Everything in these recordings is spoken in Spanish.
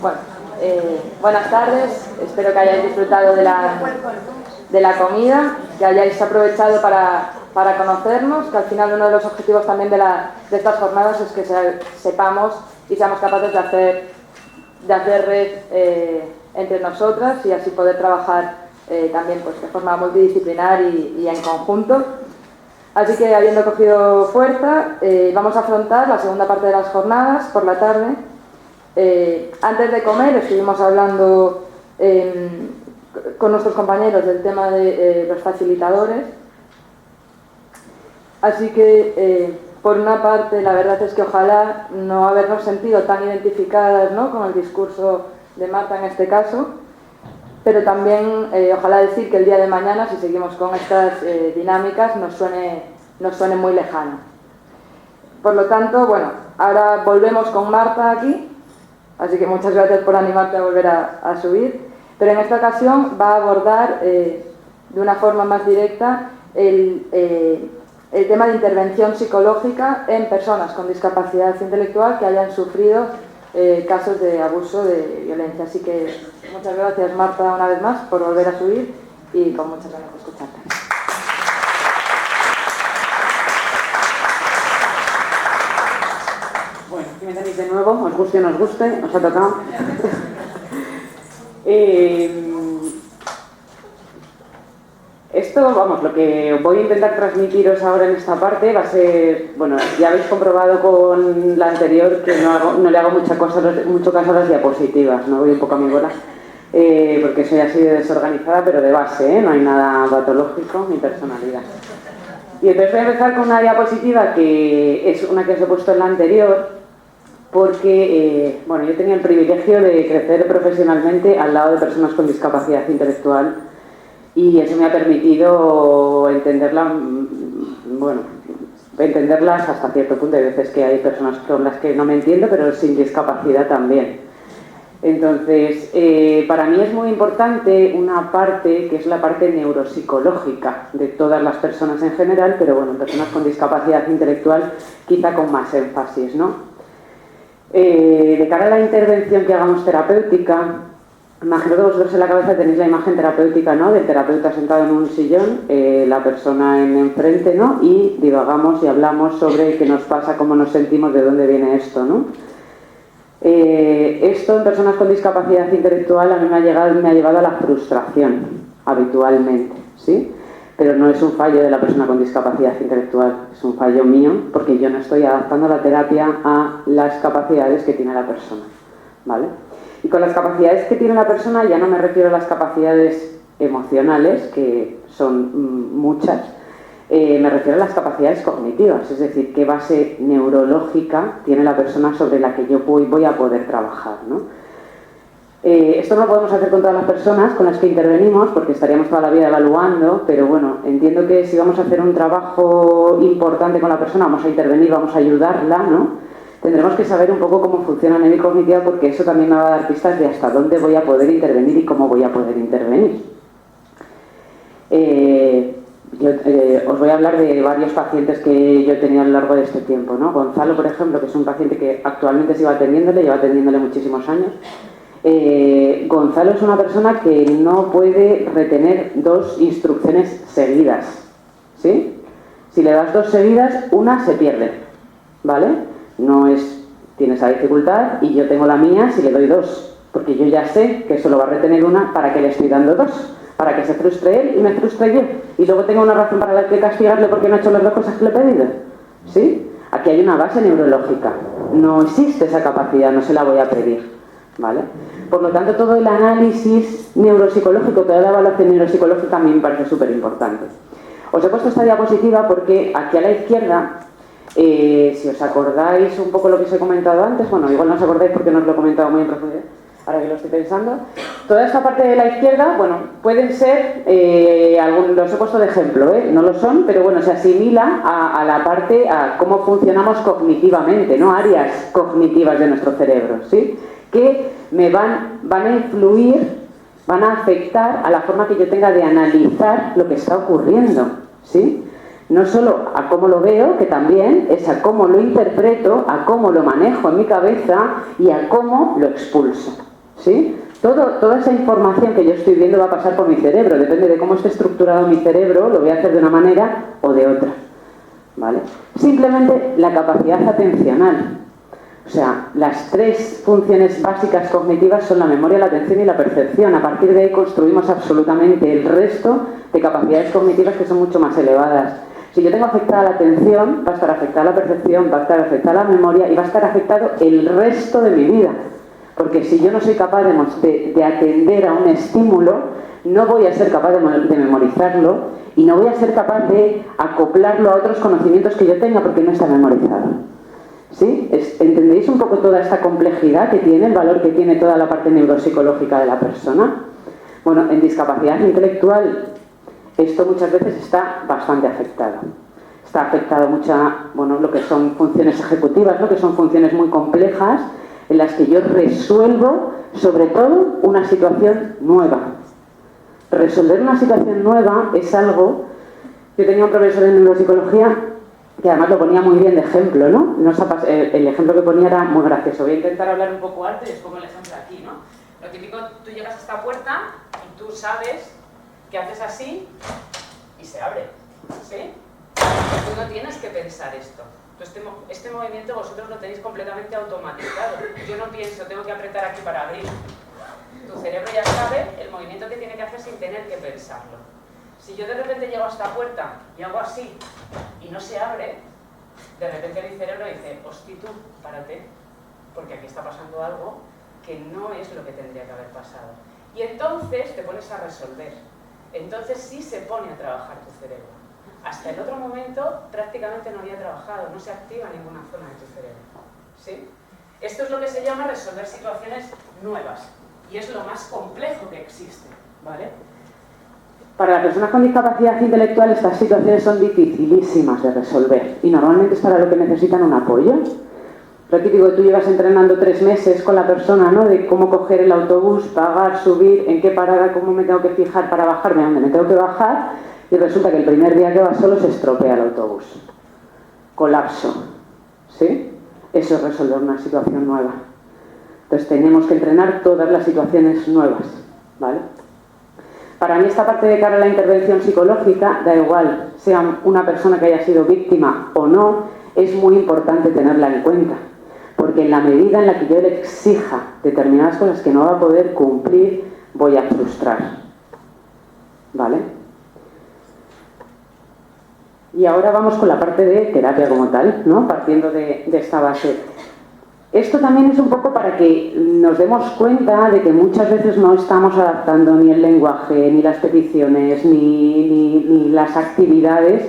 Bueno, buenas tardes, espero que hayáis disfrutado de la comida, que hayáis aprovechado para conocernos, que al final uno de los objetivos también de estas jornadas es que sepamos y seamos capaces de hacer red entre nosotras y así poder trabajar también pues, de forma multidisciplinar y en conjunto. Así que, habiendo cogido fuerza, vamos a afrontar la segunda parte de las jornadas por la tarde. Antes de comer estuvimos hablando con nuestros compañeros del tema de los facilitadores. Así que, por una parte, la verdad es que ojalá no habernos sentido tan identificadas, ¿no?, con el discurso de Marta en este caso, pero también ojalá decir que el día de mañana, si seguimos con estas dinámicas, nos suene muy lejano. Por lo tanto, bueno, ahora volvemos con Marta aquí, así que muchas gracias por animarte a volver a subir, pero en esta ocasión va a abordar de una forma más directa el tema de intervención psicológica en personas con discapacidad intelectual que hayan sufrido casos de abuso, de violencia. Así que muchas gracias, Marta, una vez más por volver a subir y con muchas ganas de escucharte. Bueno, aquí me tenéis de nuevo, os guste o no os guste, os ha tocado. Esto, vamos, lo que voy a intentar transmitiros ahora en esta parte va a ser, bueno, ya habéis comprobado con la anterior que no le hago mucho caso a las diapositivas, no voy un poco a mi bola, porque soy así de desorganizada, pero de base, no hay nada patológico ni personalidad. Y entonces voy a empezar con una diapositiva que es una que os he puesto en la anterior, porque, bueno, yo tenía el privilegio de crecer profesionalmente al lado de personas con discapacidad intelectual y eso me ha permitido entenderlas hasta cierto punto. Hay veces que hay personas con las que no me entiendo, pero sin discapacidad también. Entonces, para mí es muy importante una parte que es la parte neuropsicológica de todas las personas en general, pero bueno, en personas con discapacidad intelectual quizá con más énfasis, ¿no? De cara a la intervención que hagamos terapéutica, imagino que vosotros en la cabeza tenéis la imagen terapéutica, ¿no?, del terapeuta sentado en un sillón, la persona en enfrente, ¿no?, y divagamos y hablamos sobre qué nos pasa, cómo nos sentimos, de dónde viene esto, ¿no? Esto en personas con discapacidad intelectual a mí me ha llevado a la frustración habitualmente, ¿sí? Pero no es un fallo de la persona con discapacidad intelectual, es un fallo mío porque yo no estoy adaptando la terapia a las capacidades que tiene la persona, ¿vale? Y con las capacidades que tiene la persona ya no me refiero a las capacidades emocionales, que son muchas, me refiero a las capacidades cognitivas, es decir, qué base neurológica tiene la persona sobre la que yo voy a poder trabajar, ¿no? Esto no lo podemos hacer con todas las personas con las que intervenimos porque estaríamos toda la vida evaluando, pero bueno, entiendo que si vamos a hacer un trabajo importante con la persona, vamos a intervenir, vamos a ayudarla, ¿no? Tendremos que saber un poco cómo funciona la neurocognitiva porque eso también me va a dar pistas de hasta dónde voy a poder intervenir y cómo voy a poder intervenir. Os voy a hablar de varios pacientes que yo he tenido a lo largo de este tiempo, ¿no? Gonzalo, por ejemplo, que es un paciente que actualmente lleva atendiéndole muchísimos años. Gonzalo es una persona que no puede retener dos instrucciones seguidas, ¿sí? Si le das dos seguidas, una se pierde, ¿vale? Tiene esa dificultad y yo tengo la mía si le doy dos, porque yo ya sé que solo va a retener una. ¿Para qué le estoy dando dos? Para que se frustre él y me frustre yo y luego tengo una razón para la que castigarle porque no ha hecho las dos cosas que le he pedido, ¿sí? Aquí hay una base neurológica, no existe esa capacidad, no se la voy a pedir, ¿vale? Por lo tanto, todo el análisis neuropsicológico, toda la evaluación neuropsicológica a mí me parece súper importante. Os he puesto esta diapositiva porque aquí a la izquierda, si os acordáis un poco lo que os he comentado antes, bueno, igual no os acordáis porque no os lo he comentado muy en profundidad, ahora que lo estoy pensando, toda esta parte de la izquierda, bueno, pueden ser, los he puesto de ejemplo, no lo son, pero bueno, se asimila a la parte, a cómo funcionamos cognitivamente, ¿no? Áreas cognitivas de nuestro cerebro, ¿sí? Que me van a influir, van a afectar a la forma que yo tenga de analizar lo que está ocurriendo, ¿sí? No solo a cómo lo veo, que también es a cómo lo interpreto, a cómo lo manejo en mi cabeza y a cómo lo expulso, ¿sí? Toda esa información que yo estoy viendo va a pasar por mi cerebro. Depende de cómo esté estructurado mi cerebro, lo voy a hacer de una manera o de otra, ¿vale? Simplemente la capacidad atencional. O sea, las tres funciones básicas cognitivas son la memoria, la atención y la percepción. A partir de ahí construimos absolutamente el resto de capacidades cognitivas que son mucho más elevadas. Si yo tengo afectada la atención, va a estar afectada la percepción, va a estar afectada la memoria y va a estar afectado el resto de mi vida. Porque si yo no soy capaz de atender a un estímulo, no voy a ser capaz de memorizarlo y no voy a ser capaz de acoplarlo a otros conocimientos que yo tenga porque no está memorizado. ¿Sí? ¿Entendéis un poco toda esta complejidad que tiene, el valor que tiene toda la parte neuropsicológica de la persona? Bueno, en discapacidad intelectual esto muchas veces está bastante afectado. Está afectado lo que son funciones ejecutivas, ¿no? Que son funciones muy complejas en las que yo resuelvo, sobre todo, una situación nueva. Resolver una situación nueva es algo... Yo tenía un profesor de neuropsicología que además lo ponía muy bien de ejemplo, ¿no? El ejemplo que ponía era muy gracioso. Voy a intentar hablar un poco alto y os pongo el ejemplo aquí, ¿no? Lo típico, tú llegas a esta puerta y tú sabes que haces así y se abre, ¿sí? Tú no tienes que pensar esto. Este movimiento vosotros lo tenéis completamente automatizado. Yo no pienso, tengo que apretar aquí para abrir. Tu cerebro ya sabe el movimiento que tiene que hacer sin tener que pensarlo. Si yo de repente llego a esta puerta y hago así y no se abre, de repente mi cerebro dice, hosti tú, párate, porque aquí está pasando algo que no es lo que tendría que haber pasado. Y entonces te pones a resolver. Entonces sí se pone a trabajar tu cerebro. Hasta el otro momento prácticamente no había trabajado, no se activa ninguna zona de tu cerebro, ¿sí? Esto es lo que se llama resolver situaciones nuevas y es lo más complejo que existe, ¿vale? Para las personas con discapacidad intelectual estas situaciones son dificilísimas de resolver y normalmente es para lo que necesitan un apoyo. Lo típico que tú llevas entrenando 3 meses con la persona, ¿no? De cómo coger el autobús, pagar, subir, en qué parada, cómo me tengo que fijar para bajarme, dónde me tengo que bajar, y resulta que el primer día que va solo se estropea el autobús. Colapso, ¿sí? Eso es resolver una situación nueva. Entonces tenemos que entrenar todas las situaciones nuevas, ¿vale? Para mí esta parte de cara a la intervención psicológica, da igual, sea una persona que haya sido víctima o no, es muy importante tenerla en cuenta. Porque en la medida en la que yo le exija determinadas cosas que no va a poder cumplir, voy a frustrar, ¿vale? Y ahora vamos con la parte de terapia como tal, ¿no? Partiendo de esta base. Esto también es un poco para que nos demos cuenta de que muchas veces no estamos adaptando ni el lenguaje, ni las peticiones, ni las actividades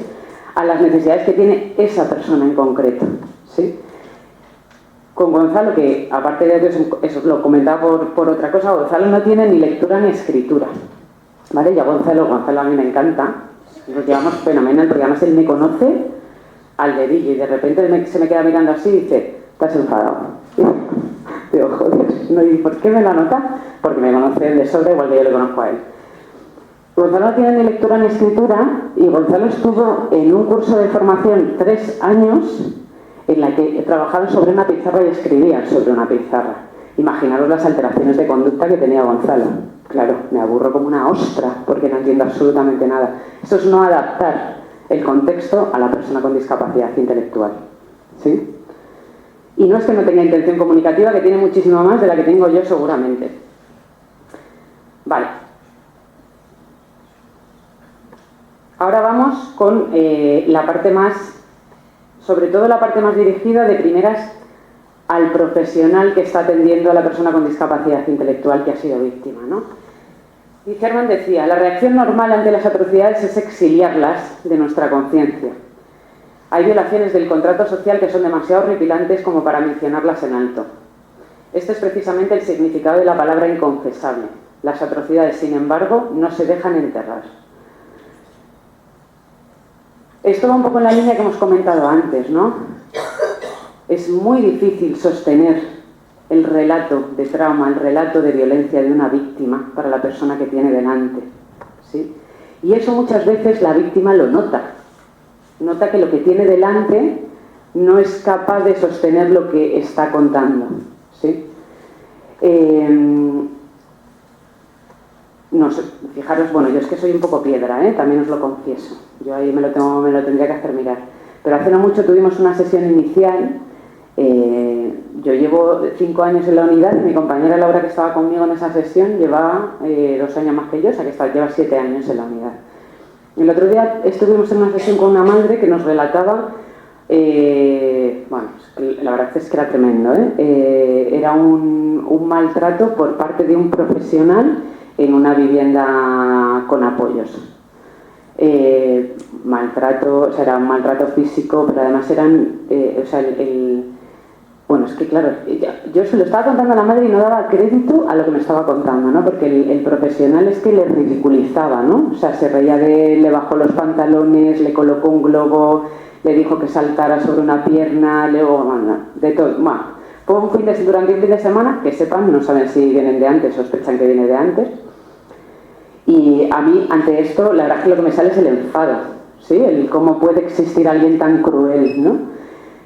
a las necesidades que tiene esa persona en concreto, ¿sí? Con Gonzalo, que aparte de que eso lo comentaba por otra cosa, Gonzalo no tiene ni lectura ni escritura, ¿vale? Y a Gonzalo a mí me encanta, nos llevamos fenomenal, porque además él me conoce al dedillo y de repente se me queda mirando así y dice, ¿estás enfadado? Digo, joder, no, ¿y por qué me lo nota? Porque me conoce de sobra igual que yo le conozco a él. Gonzalo no tiene ni lectura ni escritura y Gonzalo estuvo en un curso de formación 3 años en la que trabajaban sobre una pizarra y escribían sobre una pizarra. Imaginaros las alteraciones de conducta que tenía Gonzalo. Claro, me aburro como una ostra porque no entiendo absolutamente nada. Esto es no adaptar el contexto a la persona con discapacidad intelectual, ¿sí? Y no es que no tenga intención comunicativa, que tiene muchísimo más de la que tengo yo seguramente. Vale. Ahora vamos con la parte más, sobre todo la parte más dirigida de primeras al profesional que está atendiendo a la persona con discapacidad intelectual que ha sido víctima, ¿no? Y Herman decía, la reacción normal ante las atrocidades es exiliarlas de nuestra conciencia. Hay violaciones del contrato social que son demasiado horripilantes como para mencionarlas en alto. Este es precisamente el significado de la palabra inconfesable. Las atrocidades, sin embargo, no se dejan enterrar. Esto va un poco en la línea que hemos comentado antes, ¿no? Es muy difícil sostener el relato de trauma, el relato de violencia de una víctima para la persona que tiene delante, ¿sí? Y eso muchas veces la víctima lo nota. Nota que lo que tiene delante no es capaz de sostener lo que está contando, ¿sí? fijaros, bueno, yo es que soy un poco piedra, también os lo confieso, yo ahí me lo tendría que hacer mirar, pero hace no mucho tuvimos una sesión inicial. Yo llevo 5 años en la unidad y mi compañera Laura, que estaba conmigo en esa sesión, llevaba 2 años más que yo, o sea que lleva 7 años en la unidad. El otro día estuvimos en una sesión con una madre que nos relataba, bueno, la verdad es que era tremendo, era un maltrato por parte de un profesional en una vivienda con apoyos. Maltrato, o sea, era un maltrato físico, pero además eran, bueno, es que claro, yo se lo estaba contando a la madre y no daba crédito a lo que me estaba contando, ¿no? Porque el profesional es que le ridiculizaba, ¿no? O sea, se reía de él, le bajó los pantalones, le colocó un globo, le dijo que saltara sobre una pierna, luego, bueno, de todo. Bueno, fue durante un fin de semana, que sepan, no saben si vienen de antes, sospechan que viene de antes. Y a mí, ante esto, la verdad es que lo que me sale es el enfado, ¿sí? El cómo puede existir alguien tan cruel, ¿no?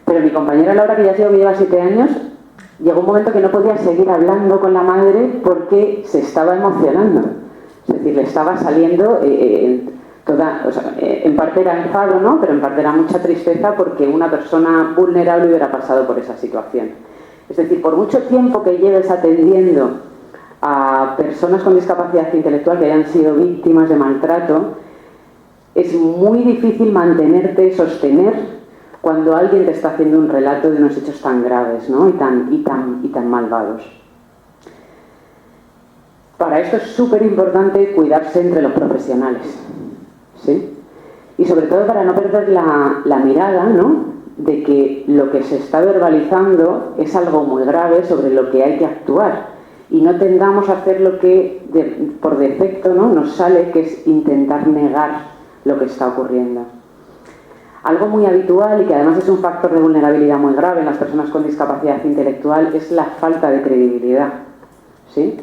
Pero mi compañera Laura, que ya que lleva 7 años, llegó un momento que no podía seguir hablando con la madre porque se estaba emocionando. Es decir, le estaba saliendo en parte era enfado, ¿no? Pero en parte era mucha tristeza porque una persona vulnerable hubiera pasado por esa situación. Es decir, por mucho tiempo que lleves atendiendo a personas con discapacidad intelectual que hayan sido víctimas de maltrato, es muy difícil sostener cuando alguien te está haciendo un relato de unos hechos tan graves, ¿no? y tan malvados. Para esto es súper importante cuidarse entre los profesionales, ¿sí? Y sobre todo para no perder la mirada, ¿no? De que lo que se está verbalizando es algo muy grave sobre lo que hay que actuar y no tendamos a hacer lo que por defecto, ¿no? Nos sale, que es intentar negar lo que está ocurriendo. Algo muy habitual y que además es un factor de vulnerabilidad muy grave en las personas con discapacidad intelectual es la falta de credibilidad, ¿sí?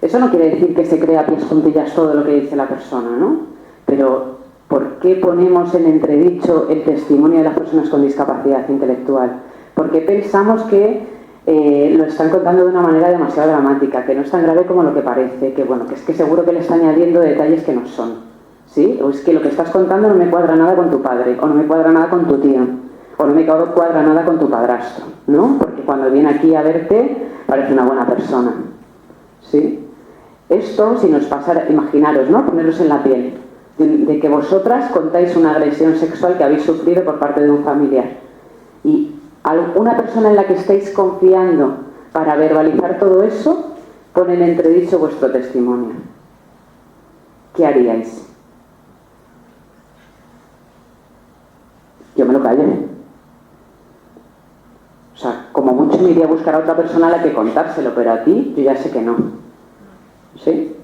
Eso no quiere decir que se crea a pies juntillas todo lo que dice la persona, ¿no? Pero ¿por qué ponemos en entredicho el testimonio de las personas con discapacidad intelectual? ¿Por qué pensamos que lo están contando de una manera demasiado dramática, que no es tan grave como lo que parece, que bueno, que es que seguro que le está añadiendo detalles que no son? ¿Sí? O es que lo que estás contando no me cuadra nada con tu padre, o no me cuadra nada con tu tío, o no me cuadra nada con tu padrastro, ¿no? Porque cuando viene aquí a verte parece una buena persona, ¿sí? Esto, si nos pasara, imaginaros, ¿no? Poneros en la piel de que vosotras contáis una agresión sexual que habéis sufrido por parte de un familiar y una persona en la que estáis confiando para verbalizar todo eso pone en entredicho vuestro testimonio. ¿Qué haríais? Yo me lo callo. O sea, como mucho me iría a buscar a otra persona a la que contárselo, pero a ti yo ya sé que no. ¿Sí?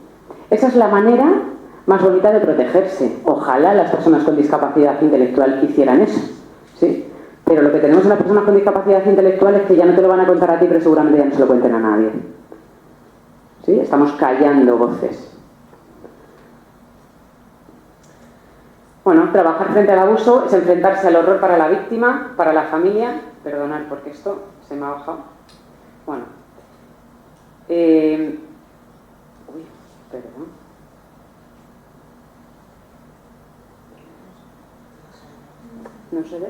Esa es la manera más bonita de protegerse. Ojalá las personas con discapacidad intelectual hicieran eso, ¿sí? Pero lo que tenemos en las personas con discapacidad intelectual es que ya no te lo van a contar a ti, pero seguramente ya no se lo cuenten a nadie, ¿sí? Estamos callando voces. Bueno, trabajar frente al abuso es enfrentarse al horror para la víctima, para la familia. Perdonad porque esto se me ha bajado. Bueno. Perdón. ¿No se ve?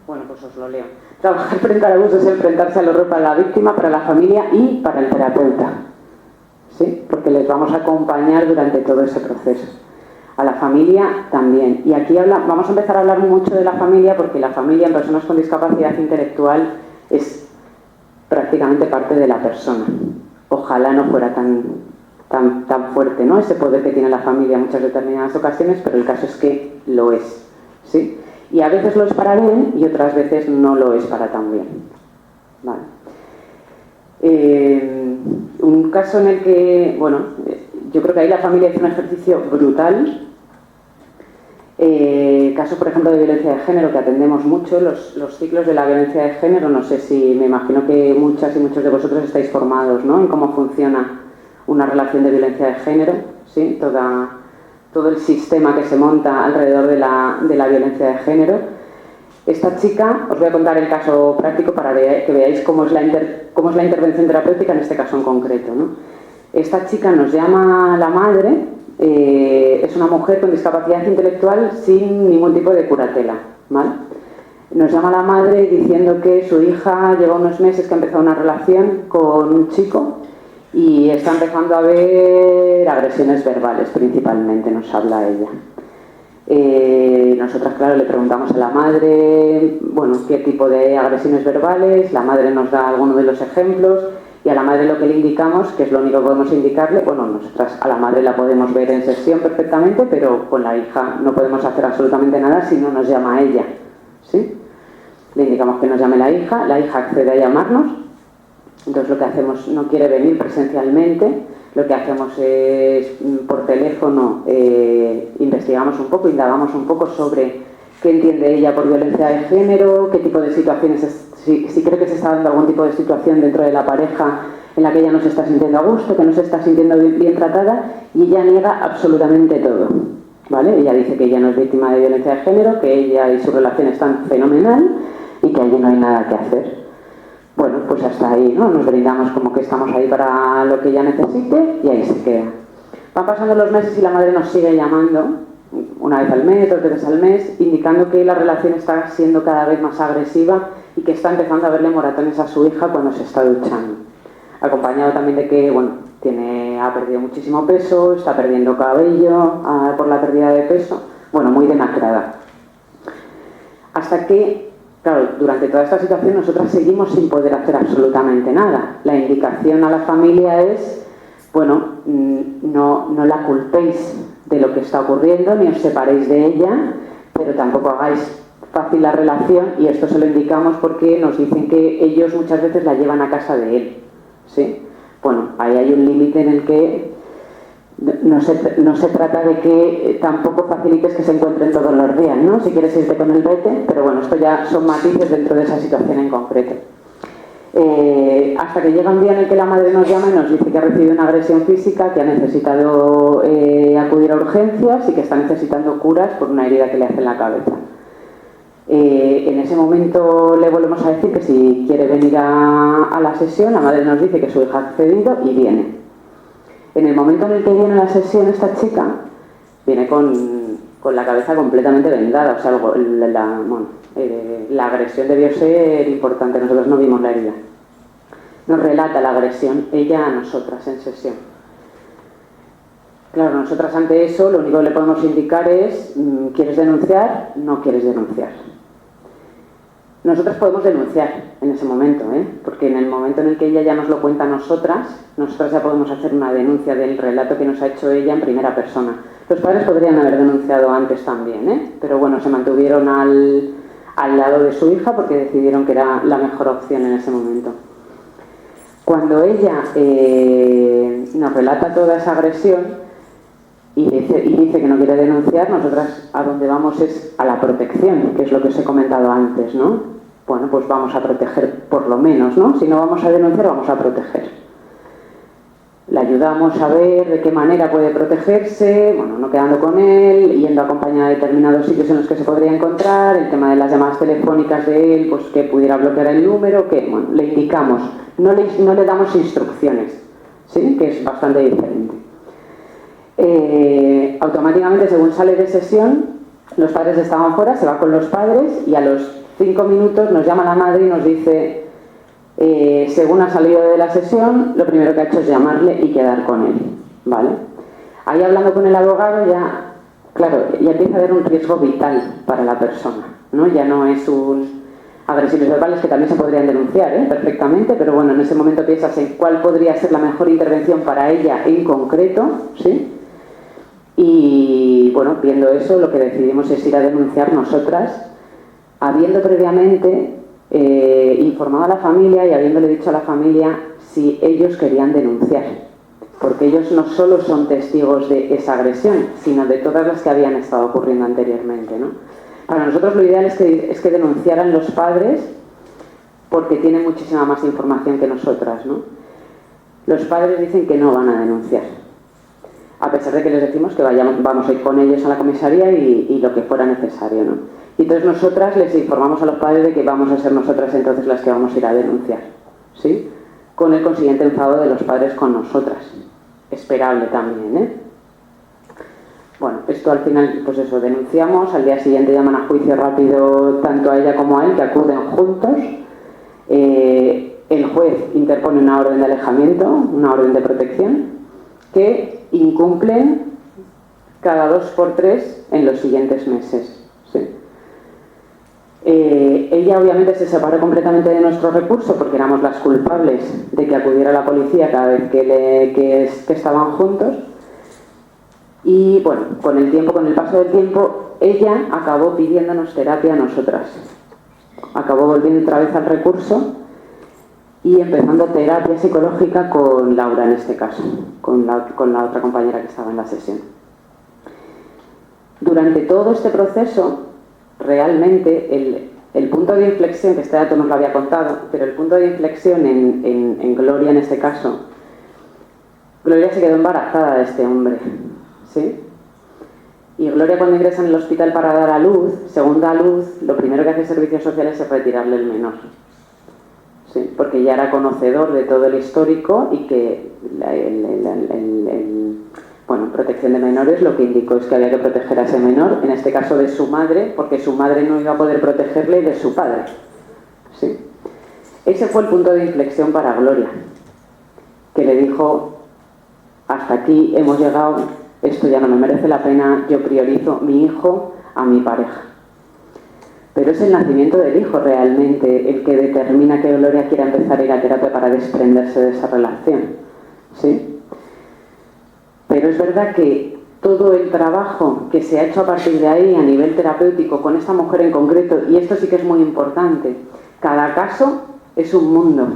Bueno, pues os lo leo. Trabajar frente al abuso es enfrentarse al horror para la víctima, para la familia y para el terapeuta, ¿sí? Porque les vamos a acompañar durante todo ese proceso. A la familia también. Y aquí vamos a empezar a hablar mucho de la familia porque la familia en personas con discapacidad intelectual es prácticamente parte de la persona. Ojalá no fuera tan fuerte, ¿no? Ese poder que tiene la familia en muchas determinadas ocasiones, pero el caso es que lo es, ¿sí? Y a veces lo es para bien y otras veces no lo es para tan bien. Vale. Un caso en el que, bueno, yo creo que ahí la familia hizo un ejercicio brutal. Caso, por ejemplo, de violencia de género, que atendemos mucho, los ciclos de la violencia de género, no sé si, me imagino que muchas y muchos de vosotros estáis formados, ¿no?, en cómo funciona una relación de violencia de género, ¿sí? Todo el sistema que se monta alrededor de la violencia de género. Esta chica, os voy a contar el caso práctico para que veáis cómo es la intervención terapéutica en este caso en concreto, ¿no? Esta chica nos llama la madre, es una mujer con discapacidad intelectual sin ningún tipo de curatela, ¿vale? Nos llama la madre diciendo que su hija lleva unos meses que ha empezado una relación con un chico y está empezando a haber agresiones verbales, principalmente, nos habla ella. Nosotras, claro, le preguntamos a la madre, bueno, qué tipo de agresiones verbales, la madre nos da algunos de los ejemplos y a la madre lo que le indicamos, que es lo único que podemos indicarle, bueno, nosotras a la madre la podemos ver en sesión perfectamente, pero con la hija no podemos hacer absolutamente nada si no nos llama a ella, ¿sí? Le indicamos que nos llame la hija accede a llamarnos, entonces lo que hacemos, no quiere venir presencialmente, lo que hacemos es por teléfono investigamos un poco, indagamos un poco sobre qué entiende ella por violencia de género, qué tipo de situaciones, si cree que se está dando algún tipo de situación dentro de la pareja en la que ella no se está sintiendo a gusto, que no se está sintiendo bien tratada, y ella niega absolutamente todo, ¿vale? Ella dice que ella no es víctima de violencia de género, que ella y su relación están fenomenal y que allí no hay nada que hacer. Bueno, pues hasta ahí, ¿no? Nos brindamos como que estamos ahí para lo que ella necesite y ahí se queda. Van pasando los meses y la madre nos sigue llamando, una vez al mes, 2 veces al mes, indicando que la relación está siendo cada vez más agresiva y que está empezando a verle moratones a su hija cuando se está duchando. Acompañado también de que, bueno, ha perdido muchísimo peso, está perdiendo cabello por la pérdida de peso, bueno, muy demacrada. Hasta que, claro, durante toda esta situación nosotras seguimos sin poder hacer absolutamente nada. La indicación a la familia es, bueno, no la culpéis de lo que está ocurriendo, ni os separéis de ella, pero tampoco hagáis fácil la relación, y esto se lo indicamos porque nos dicen que ellos muchas veces la llevan a casa de él, ¿sí? Bueno, ahí hay un límite en el que no se trata de que tampoco facilites que se encuentren todos los días, ¿no? Si quieres irte con el vete, pero bueno, esto ya son matices dentro de esa situación en concreto. Hasta que llega un día en el que la madre nos llama y nos dice que ha recibido una agresión física, que ha necesitado acudir a urgencias y que está necesitando curas por una herida que le hace en la cabeza. En ese momento le volvemos a decir que si quiere venir a la sesión, la madre nos dice que su hija ha accedido y viene. En el momento en el que viene a la sesión esta chica, viene con la cabeza completamente vendada, o sea, la agresión debió ser importante, nosotros no vimos la herida. Nos relata la agresión, ella a nosotras en sesión. Claro, nosotras ante eso lo único que le podemos indicar es, ¿quieres denunciar? No quieres denunciar. Nosotras podemos denunciar en ese momento, porque en el momento en el que ella ya nos lo cuenta a nosotras ya podemos hacer una denuncia del relato que nos ha hecho ella en primera persona. Los padres podrían haber denunciado antes también, pero bueno, se mantuvieron al lado de su hija porque decidieron que era la mejor opción en ese momento. Cuando ella nos relata toda esa agresión y dice que no quiere denunciar, nosotras a donde vamos es a la protección, que es lo que os he comentado antes, ¿no? Bueno, pues vamos a proteger por lo menos, ¿no? Si no vamos a denunciar, vamos a proteger. La ayudamos a ver de qué manera puede protegerse, bueno, no quedando con él, yendo acompañada a determinados sitios en los que se podría encontrar, el tema de las llamadas telefónicas de él, pues que pudiera bloquear el número, que, bueno, le indicamos, no le damos instrucciones, ¿sí? Que es bastante diferente. Automáticamente, según sale de sesión, los padres estaban fuera, se va con los padres y a los 5 minutos nos llama la madre y nos dice, según ha salido de la sesión, lo primero que ha hecho es llamarle y quedar con él, ¿vale? Ahí hablando con el abogado ya, claro, ya empieza a haber un riesgo vital para la persona, ¿no? Ya no es agresiones verbales que también se podrían denunciar, perfectamente, pero bueno, en ese momento piensas en cuál podría ser la mejor intervención para ella en concreto, ¿sí? Y bueno, viendo eso, lo que decidimos es ir a denunciar nosotras, habiendo previamente informado a la familia y habiéndole dicho a la familia si ellos querían denunciar, porque ellos no solo son testigos de esa agresión, sino de todas las que habían estado ocurriendo anteriormente, ¿no? Para nosotros lo ideal es que denunciaran los padres porque tienen muchísima más información que nosotras, ¿no? Los padres dicen que no van a denunciar, a pesar de que les decimos que vamos a ir con ellos a la comisaría y lo que fuera necesario, ¿no? Y entonces nosotras les informamos a los padres de que vamos a ser nosotras entonces las que vamos a ir a denunciar, ¿sí? Con el consiguiente enfado de los padres con nosotras, esperable también, Bueno, esto al final, pues eso, denunciamos, al día siguiente llaman a juicio rápido tanto a ella como a él, que acuden juntos. El juez interpone una orden de alejamiento, una orden de protección, que incumplen cada 2 por 3 en los siguientes meses. ¿Sí? Ella obviamente se separó completamente de nuestro recurso porque éramos las culpables de que acudiera la policía cada vez que estaban juntos. Y bueno, con el paso del tiempo, ella acabó pidiéndonos terapia a nosotras. Acabó volviendo otra vez al recurso y empezando terapia psicológica con Laura en este caso, con la otra compañera que estaba en la sesión. Durante todo este proceso, realmente el punto de inflexión, que este dato nos lo había contado, pero el punto de inflexión en Gloria en este caso, Gloria se quedó embarazada de este hombre, ¿sí? Y Gloria, cuando ingresa en el hospital para dar a luz, según da a luz, lo primero que hace Servicios Sociales es retirarle el menor, ¿sí? Porque ya era conocedor de todo el histórico y que Protección de Menores lo que indicó es que había que proteger a ese menor, en este caso de su madre, porque su madre no iba a poder protegerle de su padre, ¿sí? Ese fue el punto de inflexión para Gloria, que le dijo: hasta aquí hemos llegado, esto ya no me merece la pena, yo priorizo mi hijo a mi pareja. Pero es el nacimiento del hijo realmente el que determina que Gloria quiera empezar a ir a terapia para desprenderse de esa relación, ¿sí? Pero es verdad que todo el trabajo que se ha hecho a partir de ahí a nivel terapéutico con esta mujer en concreto, y esto sí que es muy importante, cada caso es un mundo.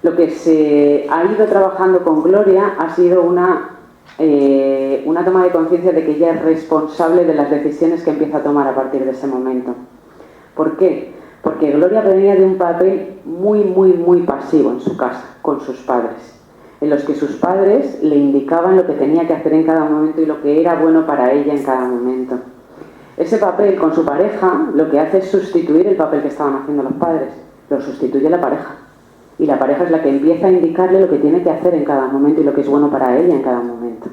Lo que se ha ido trabajando con Gloria ha sido una toma de conciencia de que ella es responsable de las decisiones que empieza a tomar a partir de ese momento. ¿Por qué? Porque Gloria venía de un papel muy, muy, muy pasivo en su casa, con sus padres, en los que sus padres le indicaban lo que tenía que hacer en cada momento y lo que era bueno para ella en cada momento. Ese papel con su pareja lo que hace es sustituir el papel que estaban haciendo los padres, lo sustituye la pareja. Y la pareja es la que empieza a indicarle lo que tiene que hacer en cada momento y lo que es bueno para ella en cada momento.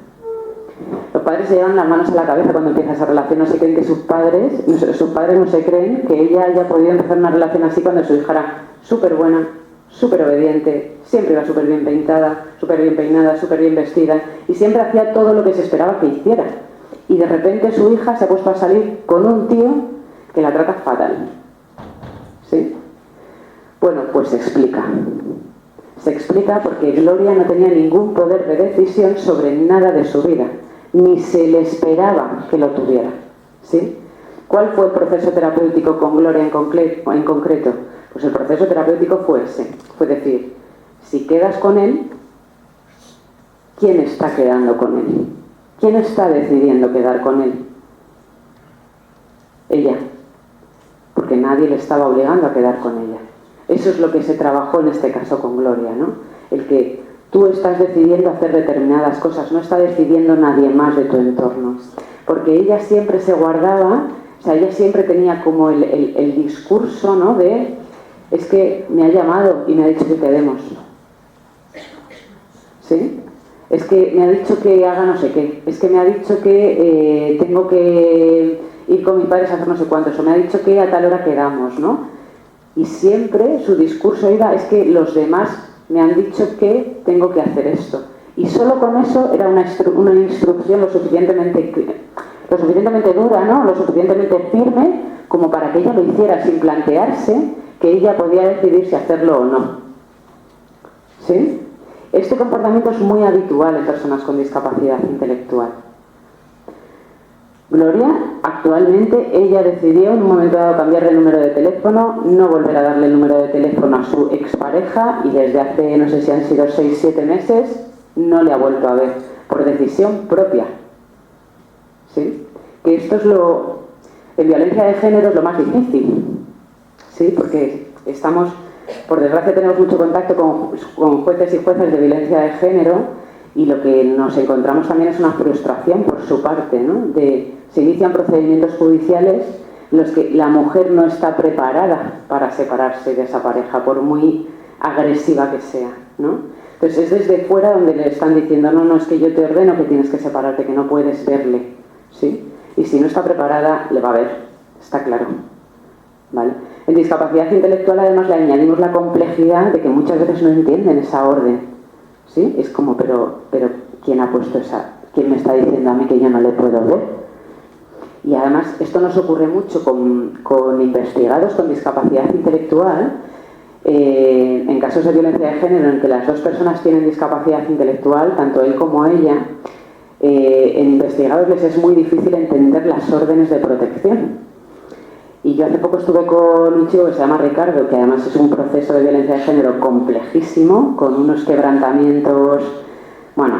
Los padres se llevan las manos a la cabeza cuando empieza esa relación, no se creen que sus padres no se creen que ella haya podido empezar una relación así cuando su hija era súper buena, súper obediente, siempre iba súper bien peinada, súper bien vestida y siempre hacía todo lo que se esperaba que hiciera. Y de repente su hija se ha puesto a salir con un tío que la trata fatal. ¿Sí? Bueno, pues se explica. Se explica porque Gloria no tenía ningún poder de decisión sobre nada de su vida, ni se le esperaba que lo tuviera. ¿Sí? ¿Cuál fue el proceso terapéutico con Gloria en concreto? Pues el proceso terapéutico fue ese. Fue decir, si quedas con él, ¿quién está quedando con él? ¿Quién está decidiendo quedar con él? Ella. Porque nadie le estaba obligando a quedar con ella. Eso es lo que se trabajó en este caso con Gloria, ¿no? El que tú estás decidiendo hacer determinadas cosas, no está decidiendo nadie más de tu entorno. Porque ella siempre se guardaba, o sea, ella siempre tenía como el discurso, ¿no? De, es que me ha llamado y me ha dicho que quedemos. ¿Sí? Es que me ha dicho que haga no sé qué. Es que me ha dicho que tengo que ir con mis padres a hacer no sé cuántos. O me ha dicho que a tal hora quedamos, ¿no? Y siempre su discurso iba, es que los demás me han dicho que tengo que hacer esto. Y solo con eso era una instrucción lo suficientemente dura, ¿no? Lo suficientemente firme como para que ella lo hiciera sin plantearse que ella podía decidir si hacerlo o no. ¿Sí? Este comportamiento es muy habitual en personas con discapacidad intelectual. Gloria, actualmente, ella decidió en un momento dado cambiar de número de teléfono, no volver a darle el número de teléfono a su expareja y desde hace, no sé si han sido 6-7 meses, no le ha vuelto a ver, por decisión propia. ¿Sí? Que esto es en violencia de género es lo más difícil. ¿Sí? Porque estamos, por desgracia tenemos mucho contacto con jueces y jueces de violencia de género y lo que nos encontramos también es una frustración por su parte, ¿no? Se inician procedimientos judiciales en los que la mujer no está preparada para separarse de esa pareja, por muy agresiva que sea, ¿no? Entonces es desde fuera donde le están diciendo, no, es que yo te ordeno que tienes que separarte, que no puedes verle, ¿sí? Y si no está preparada, le va a ver, está claro, ¿vale? En discapacidad intelectual además le añadimos la complejidad de que muchas veces no entienden esa orden, ¿sí? Es como, pero ¿quién ha puesto esa? ¿Quién me está diciendo a mí que yo no le puedo ver? Y además esto nos ocurre mucho con investigados con discapacidad intelectual, en casos de violencia de género en que las dos personas tienen discapacidad intelectual, tanto él como ella, en investigados les es muy difícil entender las órdenes de protección. Y yo hace poco estuve con un chico que se llama Ricardo, que además es un proceso de violencia de género complejísimo, con unos quebrantamientos. Bueno,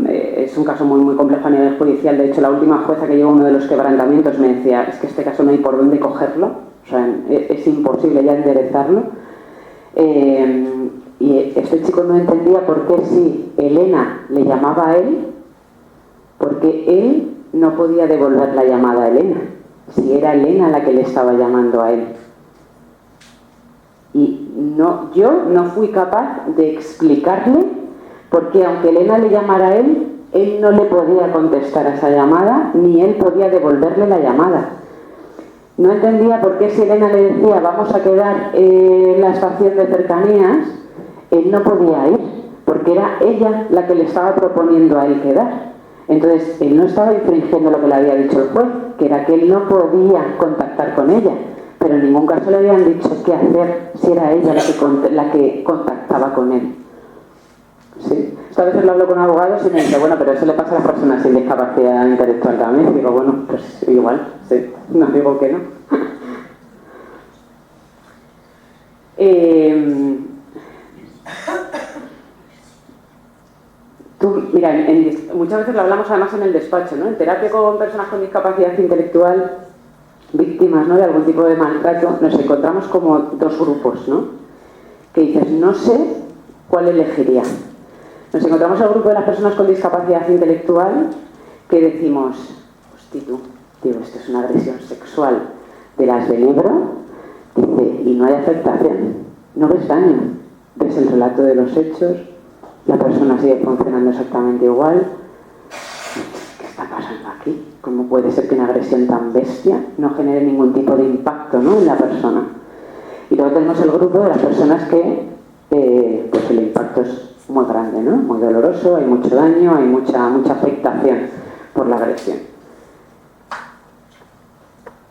es un caso muy, muy complejo a nivel judicial. De hecho, la última jueza que llevó uno de los quebrantamientos me decía, es que este caso no hay por dónde cogerlo, o sea, es imposible ya enderezarlo. Y este chico no entendía por qué si Elena le llamaba a él, porque él no podía devolver la llamada a Elena, si era Elena la que le estaba llamando a él. Y no, yo no fui capaz de explicarle porque aunque Elena le llamara a él no le podía contestar a esa llamada, ni él podía devolverle la llamada. No entendía por qué si Elena le decía vamos a quedar en la estación de cercanías, él no podía ir, porque era ella la que le estaba proponiendo a él quedar. Entonces, él no estaba infringiendo lo que le había dicho el juez, que era que él no podía contactar con ella, pero en ningún caso le habían dicho qué hacer si era ella la que contactaba con él. Sí. Esto a veces lo hablo con abogados y me dice, bueno, pero eso le pasa a las personas sin discapacidad intelectual también. Y digo, bueno, pues igual, sí, no digo que no. Mira, muchas veces lo hablamos además en el despacho, ¿no? En terapia con personas con discapacidad intelectual, víctimas, ¿no?, de algún tipo de maltrato, nos encontramos como dos grupos, ¿no? Que dices, no sé cuál elegiría. Nos encontramos el grupo de las personas con discapacidad intelectual que decimos, hostia, tío, esto es una agresión sexual de las del Ebro, dice, y no hay afectación, no ves daño, ves el relato de los hechos, la persona sigue funcionando exactamente igual. ¿Qué está pasando aquí? ¿Cómo puede ser que una agresión tan bestia no genere ningún tipo de impacto, ¿no?, en la persona? Y luego tenemos el grupo de las personas que pues el impacto es muy grande, ¿no?, muy doloroso, hay mucho daño, hay mucha afectación por la agresión.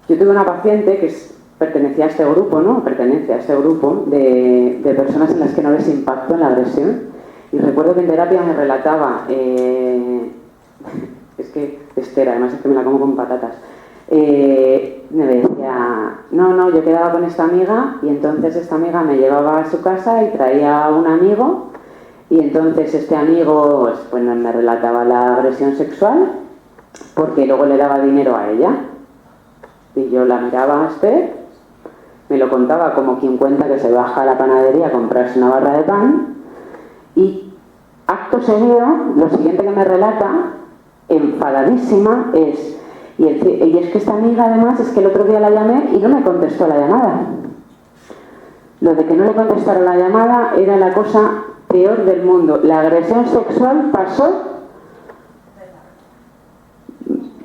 Yo tuve una paciente que pertenecía a este grupo, ¿no?, pertenece a este grupo de personas en las que no ves impacto en la agresión. Y recuerdo que en terapia me relataba, es que Esther, además es que me la como con patatas, me decía, no, yo quedaba con esta amiga y entonces esta amiga me llevaba a su casa y traía a un amigo y entonces este amigo pues me relataba la agresión sexual porque luego le daba dinero a ella. Y yo la miraba a Esther, me lo contaba como quien cuenta que se baja a la panadería a comprarse una barra de pan. Y acto seguido, lo siguiente que me relata, enfadadísima, es y es que esta amiga además es que el otro día la llamé y no me contestó la llamada. Lo de que no le contestara la llamada era la cosa peor del mundo. La agresión sexual pasó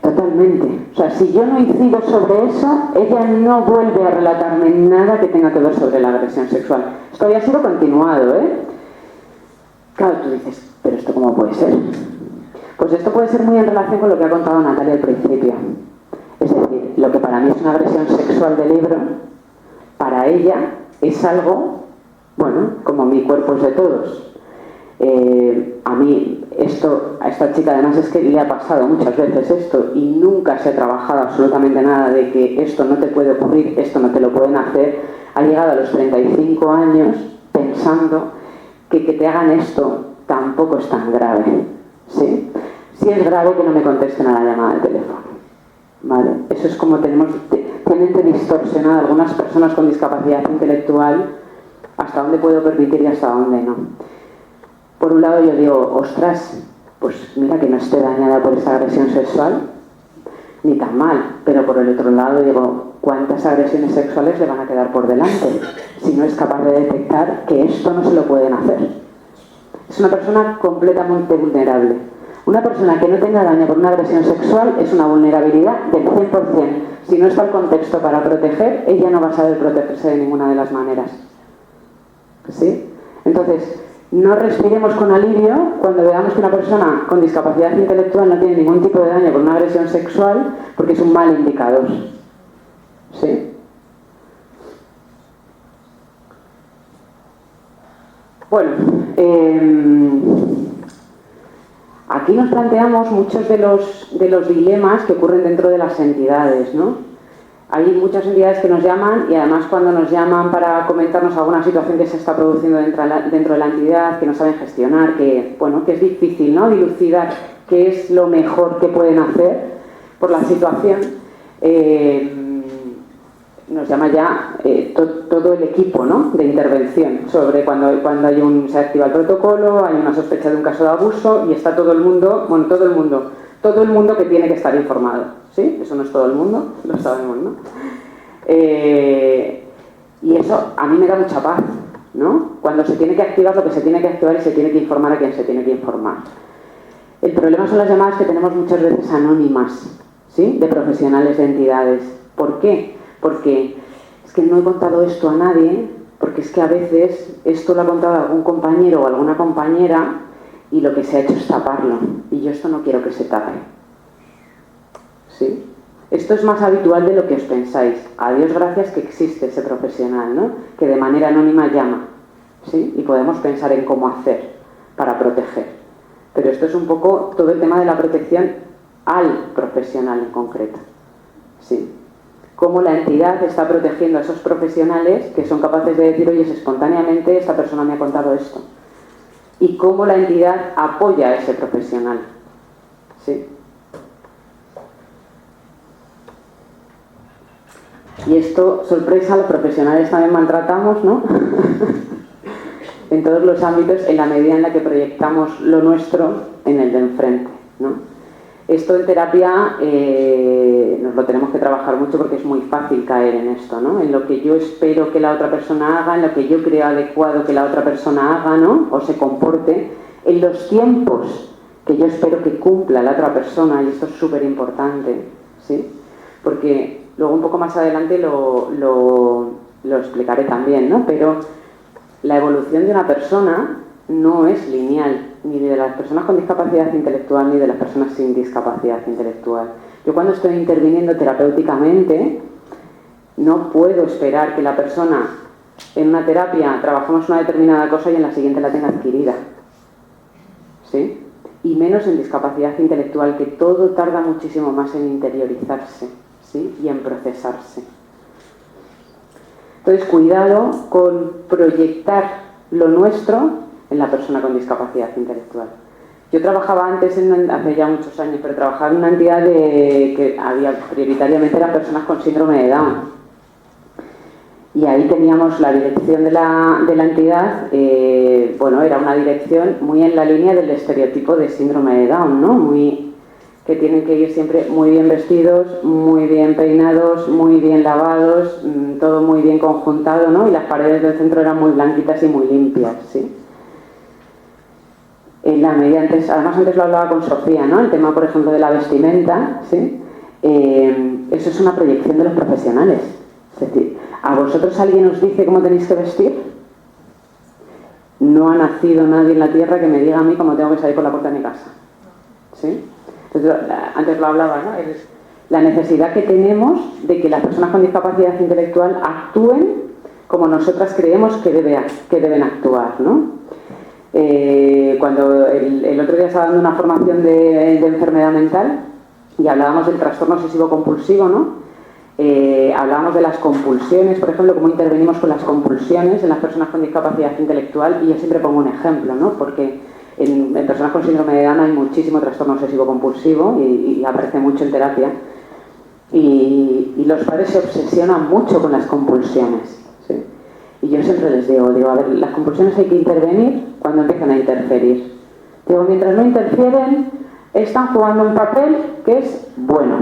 totalmente. O sea, si yo no incido sobre eso, ella no vuelve a relatarme nada que tenga que ver sobre la agresión sexual. Esto había sido continuado, ¿eh? Claro, tú dices, ¿pero esto cómo puede ser? Pues esto puede ser muy en relación con lo que ha contado Natalia al principio. Es decir, lo que para mí es una agresión sexual del libro, para ella es algo, bueno, como mi cuerpo es de todos. A mí, a esta chica además es que le ha pasado muchas veces esto y nunca se ha trabajado absolutamente nada de que esto no te puede ocurrir, esto no te lo pueden hacer. Ha llegado a los 35 años pensando que te hagan esto tampoco es tan grave, ¿sí? Sí es grave que no me contesten a la llamada de teléfono, ¿vale? Eso es como tienen distorsionado algunas personas con discapacidad intelectual hasta dónde puedo permitir y hasta dónde no. Por un lado yo digo, ostras, pues mira que no esté dañada por esta agresión sexual, ni tan mal, pero por el otro lado digo, ¿cuántas agresiones sexuales le van a quedar por delante si no es capaz de detectar que esto no se lo pueden hacer? es una persona completamente vulnerable. Una persona que no tenga daño por una agresión sexual es una vulnerabilidad del 100%. Si no está el contexto para proteger, ella no va a saber protegerse de ninguna de las maneras. ¿Sí? Entonces, no respiremos con alivio cuando veamos que una persona con discapacidad intelectual no tiene ningún tipo de daño por una agresión sexual, porque es un mal indicador. ¿Sí? Bueno, aquí nos planteamos muchos de los dilemas que ocurren dentro de las entidades, ¿no? Hay muchas entidades que nos llaman y además cuando nos llaman para comentarnos alguna situación que se está produciendo dentro de la entidad, que no saben gestionar, que, bueno, que es difícil, ¿no?, dilucidar qué es lo mejor que pueden hacer por la situación, nos llama ya todo el equipo, ¿no?, de intervención sobre cuando se activa el protocolo, hay una sospecha de un caso de abuso y está todo el mundo, bueno, todo el mundo que tiene que estar informado, ¿sí? Eso no es todo el mundo, lo sabemos, ¿no? Y eso a mí me da mucha paz, ¿no? Cuando se tiene que activar lo que se tiene que activar y se tiene que informar a quien se tiene que informar. El problema son las llamadas que tenemos muchas veces anónimas, ¿sí?, de profesionales de entidades. ¿Por qué? Porque es que no he contado esto a nadie, porque es que a veces esto lo ha contado algún compañero o alguna compañera y lo que se ha hecho es taparlo. Y yo esto no quiero que se tape. ¿Sí? Esto es más habitual de lo que os pensáis. A Dios gracias que existe ese profesional, ¿no?, que de manera anónima llama. ¿Sí? Y podemos pensar en cómo hacer para proteger. Pero esto es un poco todo el tema de la protección al profesional en concreto. ¿Sí? Cómo la entidad está protegiendo a esos profesionales que son capaces de decir, oye, espontáneamente esta persona me ha contado esto. Y cómo la entidad apoya a ese profesional. ¿Sí? Y esto, sorpresa, los profesionales también maltratamos, ¿no? En todos los ámbitos, en la medida en la que proyectamos lo nuestro en el de enfrente, ¿no? Esto en terapia nos lo tenemos que trabajar mucho porque es muy fácil caer en esto, ¿no? En lo que yo espero que la otra persona haga, en lo que yo creo adecuado que la otra persona haga, ¿no?, o se comporte, en los tiempos que yo espero que cumpla la otra persona, y esto es súper importante, ¿sí? Porque luego un poco más adelante lo explicaré también, ¿no? Pero la evolución de una persona no es lineal, ni de las personas con discapacidad intelectual ni de las personas sin discapacidad intelectual. Yo cuando estoy interviniendo terapéuticamente no puedo esperar que la persona en una terapia trabajemos una determinada cosa y en la siguiente la tenga adquirida, ¿sí? Y menos en discapacidad intelectual, que todo tarda muchísimo más en interiorizarse, ¿sí?, y en procesarse. Entonces, cuidado con proyectar lo nuestro en la persona con discapacidad intelectual. Yo trabajaba antes, hace ya muchos años, pero trabajaba en una entidad que había prioritariamente eran personas con síndrome de Down. Y ahí teníamos la dirección de la entidad, bueno, era una dirección muy en la línea del estereotipo de síndrome de Down, ¿no? Que tienen que ir siempre muy bien vestidos, muy bien peinados, muy bien lavados, todo muy bien conjuntado, ¿no? Y las paredes del centro eran muy blanquitas y muy limpias, ¿sí? Además antes lo hablaba con Sofía, ¿no?, el tema, por ejemplo, de la vestimenta, ¿sí? Eso es una proyección de los profesionales. Es decir, ¿a vosotros alguien os dice cómo tenéis que vestir? No ha nacido nadie en la tierra que me diga a mí cómo tengo que salir por la puerta de mi casa, ¿sí? Entonces, antes lo hablaba, ¿no? Es la necesidad que tenemos de que las personas con discapacidad intelectual actúen como nosotras creemos que deben actuar, ¿no? Cuando el otro día estaba dando una formación de enfermedad mental y hablábamos del trastorno obsesivo compulsivo, ¿no? Hablábamos de las compulsiones, por ejemplo, cómo intervenimos con las compulsiones en las personas con discapacidad intelectual, y yo siempre pongo un ejemplo, ¿no? Porque en personas con síndrome de Down hay muchísimo trastorno obsesivo compulsivo y aparece mucho en terapia, y los padres se obsesionan mucho con las compulsiones, ¿sí? Y yo siempre les digo, a ver, las compulsiones hay que intervenir cuando empiezan a interferir. Digo, mientras no interfieren, están jugando un papel que es bueno.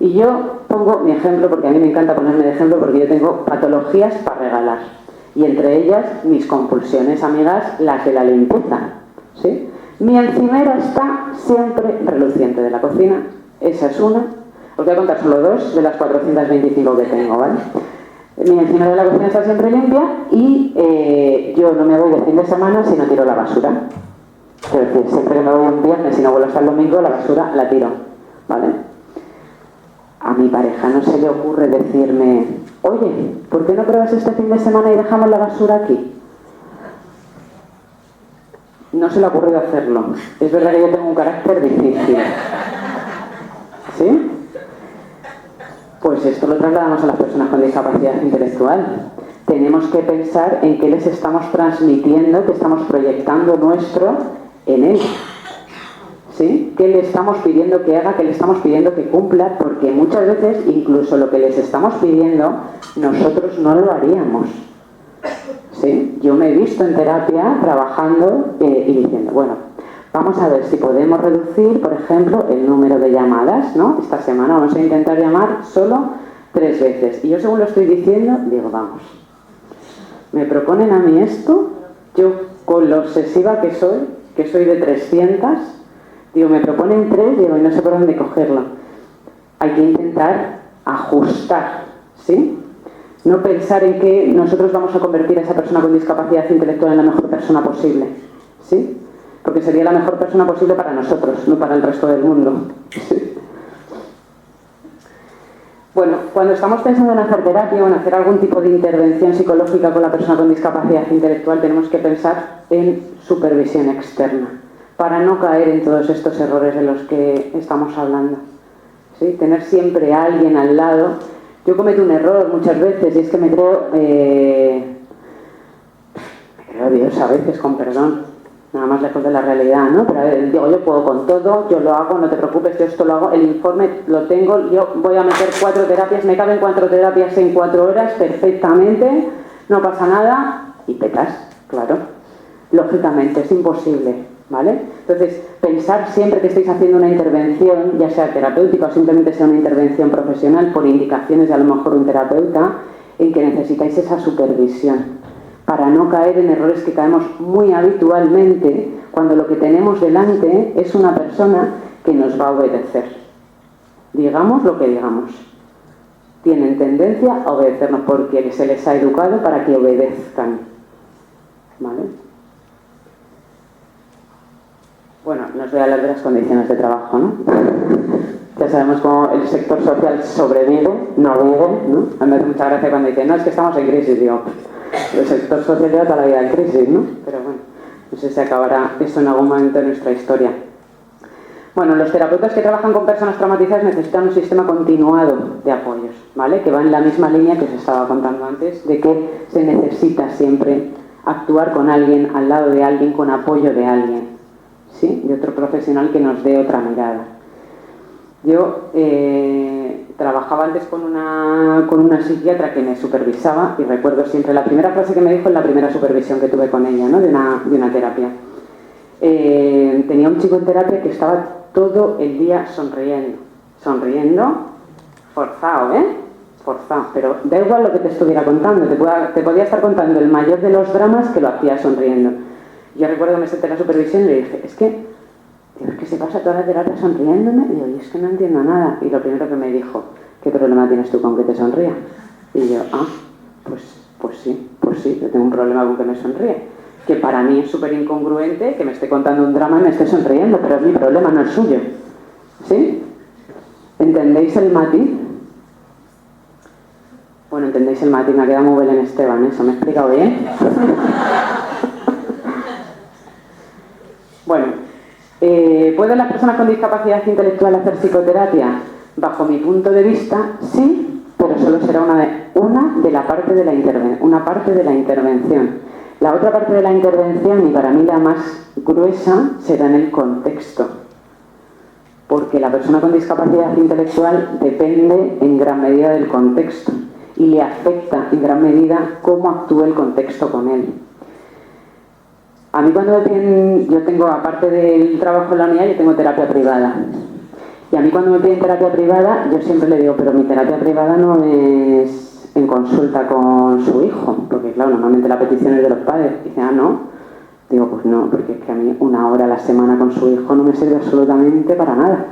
Y yo pongo mi ejemplo, porque a mí me encanta ponerme de ejemplo, porque yo tengo patologías para regalar. Y entre ellas, mis compulsiones, amigas, las de la limpieza, ¿sí? Mi encimera está siempre reluciente de la cocina. Esa es una. Os voy a contar solo dos de las 425 que tengo, ¿vale? Mi encimera de la cocina está siempre limpia y yo no me voy de fin de semana si no tiro la basura. Es decir, siempre que me voy un viernes y no vuelvo hasta el domingo, la basura la tiro, ¿vale? A mi pareja no se le ocurre decirme, oye, ¿por qué no pruebas este fin de semana y dejamos la basura aquí? No se le ha ocurrido hacerlo. Es verdad que yo tengo un carácter difícil. ¿Sí? Pues esto lo trasladamos a las personas con discapacidad intelectual. Tenemos que pensar en qué les estamos transmitiendo, qué estamos proyectando nuestro en él. ¿Sí? ¿Qué le estamos pidiendo que haga, qué le estamos pidiendo que cumpla? Porque muchas veces, incluso lo que les estamos pidiendo, nosotros no lo haríamos. ¿Sí? Yo me he visto en terapia trabajando y diciendo, bueno, vamos a ver si podemos reducir, por ejemplo, el número de llamadas, ¿no? Esta semana vamos a intentar llamar solo 3 veces. Y yo, según lo estoy diciendo, digo, vamos. Me proponen a mí esto, yo con lo obsesiva que soy de 300, digo, me proponen 3, digo, y no sé por dónde cogerlo. Hay que intentar ajustar, ¿sí? No pensar en que nosotros vamos a convertir a esa persona con discapacidad intelectual en la mejor persona posible, ¿sí? Porque sería la mejor persona posible para nosotros, no para el resto del mundo. ¿Sí? Bueno, cuando estamos pensando en hacer terapia o en hacer algún tipo de intervención psicológica con la persona con discapacidad intelectual, tenemos que pensar en supervisión externa, para no caer en todos estos errores de los que estamos hablando. ¿Sí? Tener siempre a alguien al lado. Yo cometo un error muchas veces y es que me creo Dios a veces, con perdón, nada más lejos de la realidad, ¿no? Pero a ver, digo, yo puedo con todo, yo lo hago, no te preocupes, yo esto lo hago, el informe lo tengo, yo voy a meter 4 terapias, me caben 4 terapias en 4 horas perfectamente, no pasa nada, y petas, claro. Lógicamente, es imposible, ¿vale? Entonces, pensar siempre que estáis haciendo una intervención, ya sea terapéutica o simplemente sea una intervención profesional por indicaciones de a lo mejor un terapeuta, en que necesitáis esa supervisión, para no caer en errores que caemos muy habitualmente cuando lo que tenemos delante es una persona que nos va a obedecer. Digamos lo que digamos. Tienen tendencia a obedecernos porque se les ha educado para que obedezcan. ¿Vale? Bueno, no os voy a hablar de las condiciones de trabajo, ¿no? Ya sabemos cómo el sector social sobrevive, no vive, ¿no? A mí me hace mucha gracia cuando dicen, no, es que estamos en crisis, digo, el sector social lleva toda la vida en crisis, ¿no? Pero bueno, no sé si acabará eso en algún momento de nuestra historia. Bueno, los terapeutas que trabajan con personas traumatizadas necesitan un sistema continuado de apoyos, ¿vale? Que va en la misma línea que os estaba contando antes, de que se necesita siempre actuar con alguien, al lado de alguien, con apoyo de alguien, ¿sí? De otro profesional que nos dé otra mirada. Yo trabajaba antes con una psiquiatra que me supervisaba y recuerdo siempre la primera frase que me dijo en la primera supervisión que tuve con ella, ¿no? de una terapia. Tenía un chico en terapia que estaba todo el día sonriendo, forzado, forzado, pero da igual lo que te estuviera contando, te podía estar contando el mayor de los dramas que lo hacía sonriendo. Yo recuerdo que me senté en la supervisión y le dije, es que se pasa toda la terapia sonriéndome. Y digo, y es que no entiendo nada. Y lo primero que me dijo, ¿qué problema tienes tú con que te sonría? Y yo, pues sí, yo tengo un problema con que me sonríe. Que para mí es súper incongruente que me esté contando un drama y me esté sonriendo, pero es mi problema, no el suyo. ¿Sí? ¿Entendéis el matiz? Bueno, entendéis el matiz, me ha quedado muy Belén Esteban, ¿eso me he explicado bien? Bueno, ¿pueden las personas con discapacidad intelectual hacer psicoterapia? Bajo mi punto de vista, sí, pero solo será una parte de la intervención. La otra parte de la intervención, y para mí la más gruesa, será en el contexto. Porque la persona con discapacidad intelectual depende en gran medida del contexto y le afecta en gran medida cómo actúa el contexto con él. A mí yo tengo, aparte del trabajo en la unidad, yo tengo terapia privada. Y a mí cuando me piden terapia privada, yo siempre le digo, pero mi terapia privada no es en consulta con su hijo, porque claro, normalmente la petición es de los padres. Y dice, ah, no. Digo, pues no, porque es que a mí 1 hora a la semana con su hijo no me sirve absolutamente para nada.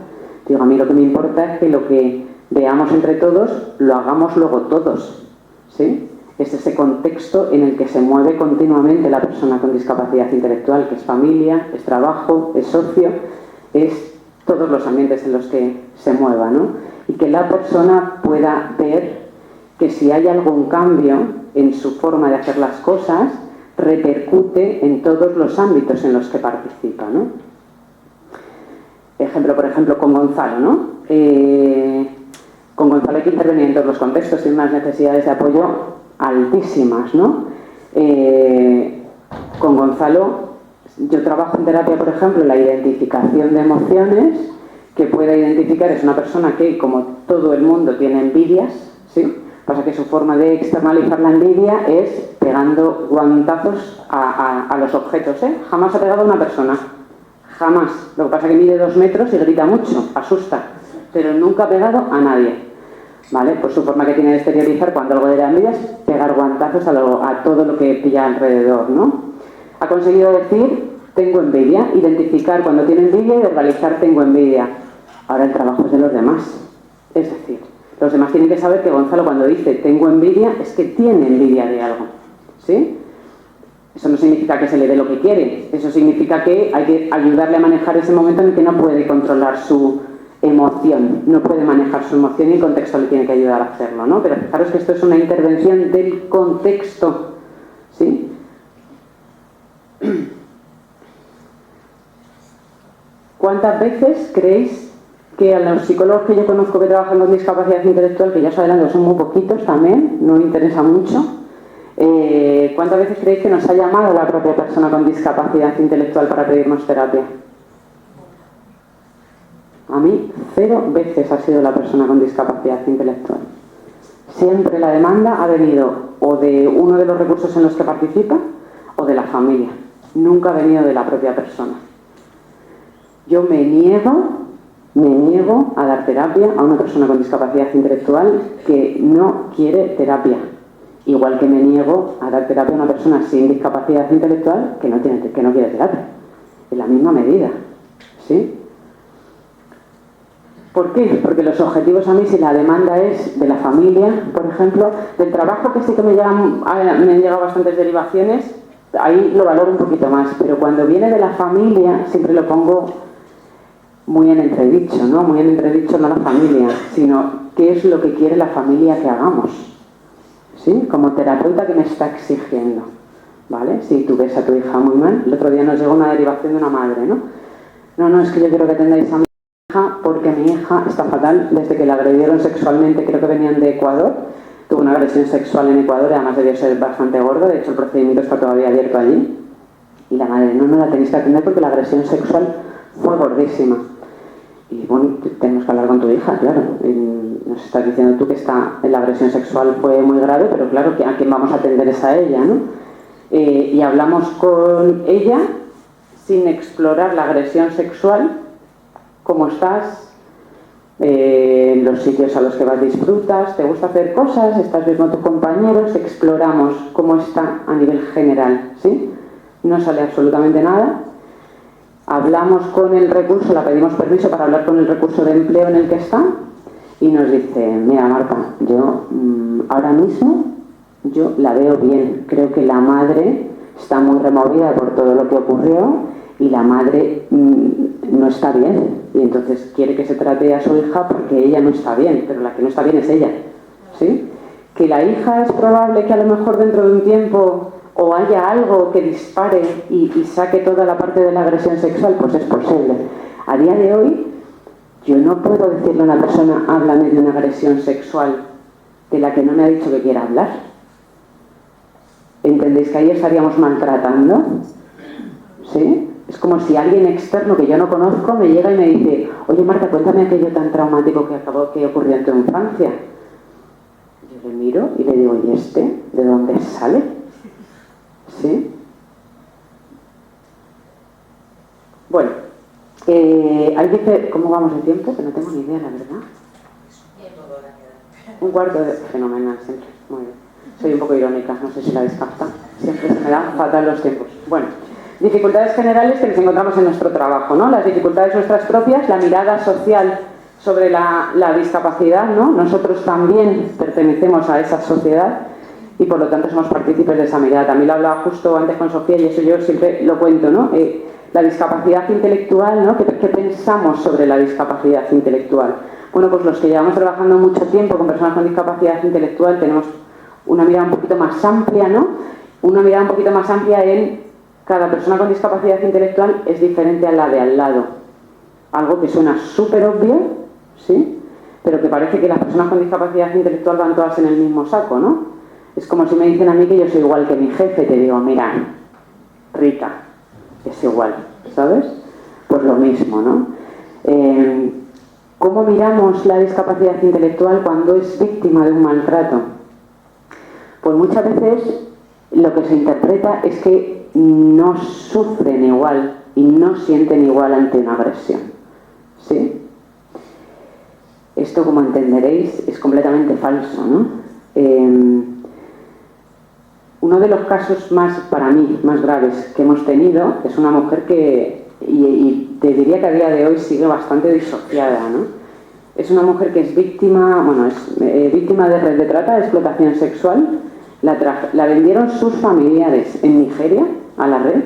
Digo, a mí lo que me importa es que lo que veamos entre todos, lo hagamos luego todos, ¿sí? Es ese contexto en el que se mueve continuamente la persona con discapacidad intelectual, que es familia, es trabajo, es socio, es todos los ambientes en los que se mueva, ¿no? Y que la persona pueda ver que si hay algún cambio en su forma de hacer las cosas, repercute en todos los ámbitos en los que participa, ¿no? Ejemplo, por ejemplo, con Gonzalo, ¿no? Con Gonzalo hay que intervenir en todos los contextos, tiene unas necesidades de apoyo altísimas, ¿no? Con Gonzalo, yo trabajo en terapia, por ejemplo, en la identificación de emociones, que pueda identificar, es una persona que, como todo el mundo, tiene envidias, ¿sí? Pasa que su forma de externalizar la envidia es pegando guantazos a los objetos, ¿eh? Jamás ha pegado a una persona, jamás. Lo que pasa es que mide 2 metros y grita mucho, asusta, pero nunca ha pegado a nadie, ¿vale? Pues su forma que tiene de exteriorizar cuando algo de la envidia es pegar guantazos a todo lo que pilla alrededor, ¿no? Ha conseguido decir, tengo envidia, identificar cuando tiene envidia y verbalizar, tengo envidia. Ahora el trabajo es de los demás, es decir, los demás tienen que saber que Gonzalo cuando dice tengo envidia es que tiene envidia de algo, ¿sí? Eso no significa que se le dé lo que quiere, eso significa que hay que ayudarle a manejar ese momento en el que no puede controlar su emoción, no puede manejar su emoción y el contexto le tiene que ayudar a hacerlo, ¿no? Pero fijaros que esto es una intervención del contexto, ¿sí? ¿Cuántas veces creéis que a los psicólogos que yo conozco que trabajan con discapacidad intelectual, que ya os adelanto son muy poquitos también, no me interesa mucho, ¿cuántas veces creéis que nos ha llamado la propia persona con discapacidad intelectual para pedirnos terapia? A mí 0 veces ha sido la persona con discapacidad intelectual. Siempre la demanda ha venido o de uno de los recursos en los que participa o de la familia. Nunca ha venido de la propia persona. Yo me niego a dar terapia a una persona con discapacidad intelectual que no quiere terapia. Igual que me niego a dar terapia a una persona sin discapacidad intelectual que no quiere terapia. En la misma medida, ¿sí? ¿Por qué? Porque los objetivos a mí, si la demanda es de la familia, por ejemplo, del trabajo, que sí que me han llegado bastantes derivaciones, ahí lo valoro un poquito más, pero cuando viene de la familia siempre lo pongo muy en entredicho, ¿no? Muy en entredicho no la familia, sino qué es lo que quiere la familia que hagamos, ¿sí? Como terapeuta que me está exigiendo, ¿vale? Si tú ves a tu hija muy mal, el otro día nos llegó una derivación de una madre, ¿no? No, es que yo quiero que atendáis a mi hija porque mi hija está fatal desde que la agredieron sexualmente, creo que venían de Ecuador, tuvo una agresión sexual en Ecuador, además debió ser bastante gordo, de hecho el procedimiento está todavía abierto allí, y la madre, no la tenéis que atender porque la agresión sexual fue gordísima. Y bueno, tenemos que hablar con tu hija, claro. Nos estás diciendo tú que la agresión sexual fue muy grave, pero claro, que a quien vamos a atender es a ella, ¿no? Y hablamos con ella sin explorar la agresión sexual, cómo estás, los sitios a los que vas disfrutas, te gusta hacer cosas, estás bien con tus compañeros, exploramos cómo está a nivel general, ¿sí? No sale absolutamente nada. Hablamos con el recurso, la pedimos permiso para hablar con el recurso de empleo en el que está y nos dice, mira Marta, yo ahora mismo yo la veo bien, creo que la madre está muy removida por todo lo que ocurrió y la madre no está bien y entonces quiere que se trate a su hija porque ella no está bien, pero la que no está bien es ella, ¿sí? Que la hija es probable que a lo mejor dentro de un tiempo o haya algo que dispare y saque toda la parte de la agresión sexual, pues es posible. A día de hoy, yo no puedo decirle a una persona, háblame de una agresión sexual de la que no me ha dicho que quiera hablar. ¿Entendéis que ahí estaríamos maltratando? ¿Sí? Es como si alguien externo que yo no conozco me llega y me dice, oye Marta, cuéntame aquello tan traumático que ocurrió en tu infancia. Yo le miro y le digo, ¿y este? ¿De dónde sale? ¿Sí? Bueno, hay que hacer... ¿Cómo vamos de tiempo? Que no tengo ni idea, la verdad. Un cuarto de... Fenomenal, siempre. Muy bien. Soy un poco irónica, no sé si la habéis captado. Siempre se me dan fatal los tiempos. Bueno, dificultades generales que nos encontramos en nuestro trabajo, ¿no? Las dificultades nuestras propias, la mirada social sobre la discapacidad, ¿no? Nosotros también pertenecemos a esa sociedad y por lo tanto somos partícipes de esa mirada. También lo hablaba justo antes con Sofía y eso yo siempre lo cuento, ¿no? La discapacidad intelectual, ¿no? ¿Qué pensamos sobre la discapacidad intelectual? Bueno, pues los que llevamos trabajando mucho tiempo con personas con discapacidad intelectual tenemos una mirada un poquito más amplia, ¿no? Una mirada un poquito más amplia en cada persona con discapacidad intelectual es diferente a la de al lado. Algo que suena súper obvio, ¿sí? Pero que parece que las personas con discapacidad intelectual van todas en el mismo saco, ¿no? Es como si me dicen a mí que yo soy igual que mi jefe, te digo, mira, Rita, es igual, ¿sabes? Pues lo mismo, ¿no? ¿Cómo miramos la discapacidad intelectual cuando es víctima de un maltrato? Pues muchas veces lo que se interpreta es que no sufren igual y no sienten igual ante una agresión, ¿sí? Esto, como entenderéis, es completamente falso, ¿no? Uno de los casos para mí, más graves que hemos tenido es una mujer que, y te diría que a día de hoy sigue bastante disociada, ¿no? Es una mujer que es víctima, víctima de red de trata, de explotación sexual. La vendieron sus familiares en Nigeria a la red.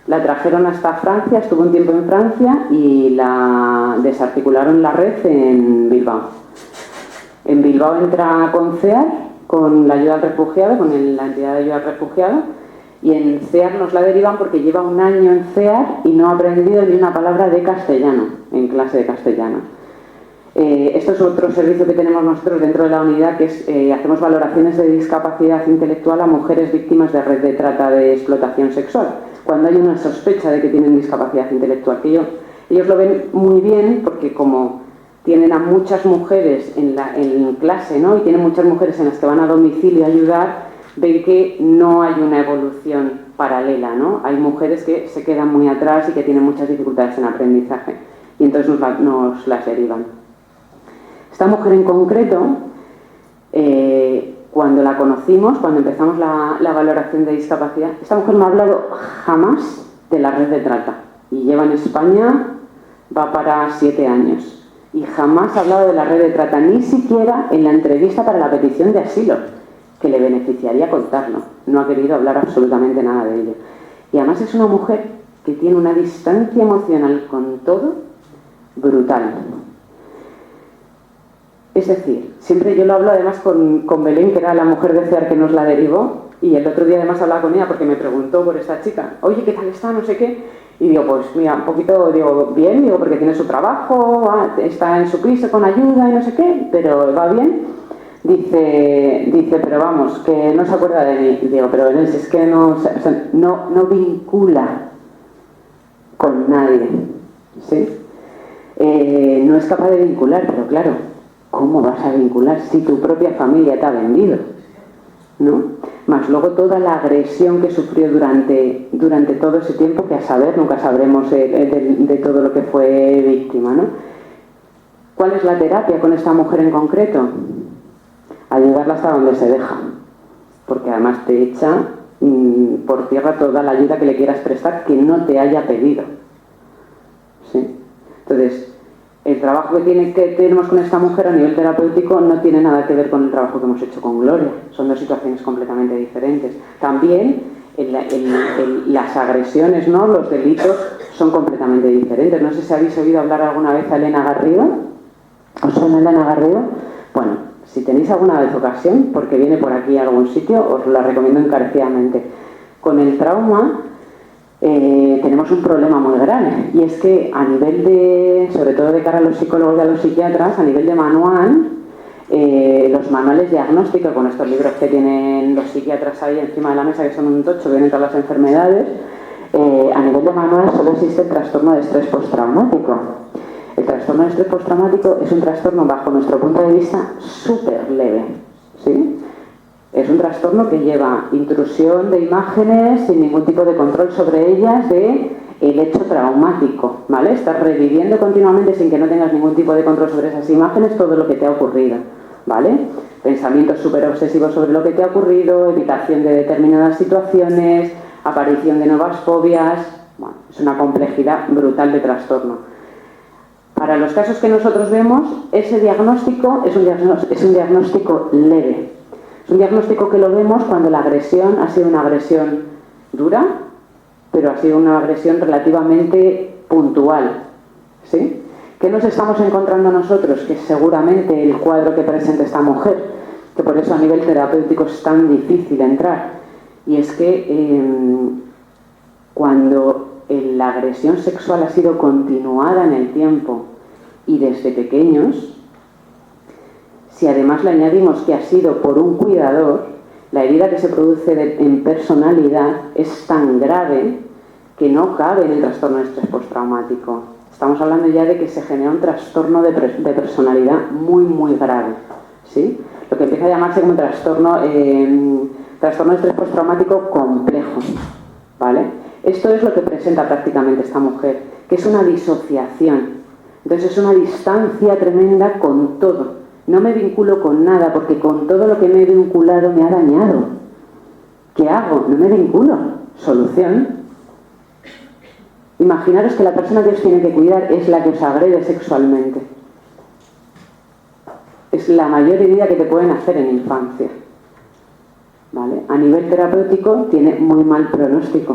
La trajeron hasta Francia, estuvo un tiempo en Francia y la desarticularon la red en Bilbao. En Bilbao entra con CEAR, con la ayuda al refugiado, con la entidad de ayuda al refugiado, y en CEAR nos la derivan porque lleva un año en CEAR y no ha aprendido ni una palabra de castellano, en clase de castellano. Esto es otro servicio que tenemos nosotros dentro de la unidad, que es hacemos valoraciones de discapacidad intelectual a mujeres víctimas de red de trata de explotación sexual, cuando hay una sospecha de que tienen discapacidad intelectual. Que ellos lo ven muy bien porque como tienen a muchas mujeres en clase, ¿no? Y tienen muchas mujeres en las que van a domicilio a ayudar, ven que no hay una evolución paralela, ¿no? Hay mujeres que se quedan muy atrás y que tienen muchas dificultades en aprendizaje y entonces nos las derivan. Esta mujer en concreto, cuando la conocimos, cuando empezamos la valoración de discapacidad, esta mujer no ha hablado jamás de la red de trata y lleva en España, va para 7 años. Y jamás ha hablado de la red de trata, ni siquiera en la entrevista para la petición de asilo, que le beneficiaría contarlo. No ha querido hablar absolutamente nada de ello. Y además es una mujer que tiene una distancia emocional con todo brutal. Es decir, siempre yo lo hablo además con Belén, que era la mujer de CEAR que nos la derivó, y el otro día además hablaba con ella porque me preguntó por esta chica, oye, ¿qué tal está? No sé qué. Y digo, pues mira, un poquito, bien, porque tiene su trabajo, está en su piso con ayuda y no sé qué, pero va bien. Dice, pero vamos, que no se acuerda de mí. Digo, pero es que no vincula con nadie, ¿sí? No es capaz de vincular, pero claro, ¿cómo vas a vincular si tu propia familia te ha vendido? ¿No? Más luego toda la agresión que sufrió durante todo ese tiempo, que a saber, nunca sabremos de todo lo que fue víctima, ¿no? ¿Cuál es la terapia con esta mujer en concreto? Ayudarla hasta donde se deja, porque además te echa por tierra toda la ayuda que le quieras prestar que no te haya pedido, ¿sí? Entonces, el trabajo que tenemos con esta mujer a nivel terapéutico no tiene nada que ver con el trabajo que hemos hecho con Gloria. Son dos situaciones completamente diferentes. También las agresiones, ¿no? Los delitos son completamente diferentes. No sé si habéis oído hablar alguna vez a Elena Garrido. ¿Os suena Elena Garrido? Bueno, si tenéis alguna vez ocasión, porque viene por aquí a algún sitio, os la recomiendo encarecidamente. Con el trauma tenemos un problema muy grave, y es que a nivel sobre todo de cara a los psicólogos y a los psiquiatras, a nivel de manual, los manuales diagnósticos, con estos libros que tienen los psiquiatras ahí encima de la mesa, que son un tocho, vienen todas las enfermedades, a nivel de manual solo existe el trastorno de estrés postraumático. El trastorno de estrés postraumático es un trastorno, bajo nuestro punto de vista, súper leve, ¿sí? Es un trastorno que lleva intrusión de imágenes sin ningún tipo de control sobre ellas de el hecho traumático, ¿vale? Estás reviviendo continuamente sin que no tengas ningún tipo de control sobre esas imágenes todo lo que te ha ocurrido, ¿vale? Pensamientos súper obsesivos sobre lo que te ha ocurrido, evitación de determinadas situaciones, aparición de nuevas fobias. Bueno, es una complejidad brutal de trastorno. Para los casos que nosotros vemos, ese diagnóstico es un diagnóstico leve. Es un diagnóstico que lo vemos cuando la agresión ha sido una agresión dura, pero ha sido una agresión relativamente puntual, ¿sí? ¿Qué nos estamos encontrando nosotros? Que seguramente el cuadro que presenta esta mujer, que por eso a nivel terapéutico es tan difícil entrar, y es que cuando la agresión sexual ha sido continuada en el tiempo y desde pequeños, si además le añadimos que ha sido por un cuidador, la herida que se produce en personalidad es tan grave que no cabe en el trastorno de estrés postraumático. Estamos hablando ya de que se genera un trastorno de personalidad muy, muy grave, ¿sí? Lo que empieza a llamarse como trastorno de estrés postraumático complejo, ¿vale? Esto es lo que presenta prácticamente esta mujer, que es una disociación. Entonces es una distancia tremenda con todo. No me vinculo con nada porque con todo lo que me he vinculado me ha dañado. ¿Qué hago? No me vinculo. Solución. Imaginaros que la persona que os tiene que cuidar es la que os agrede sexualmente. Es la mayor herida que te pueden hacer en infancia, ¿vale? A nivel terapéutico tiene muy mal pronóstico,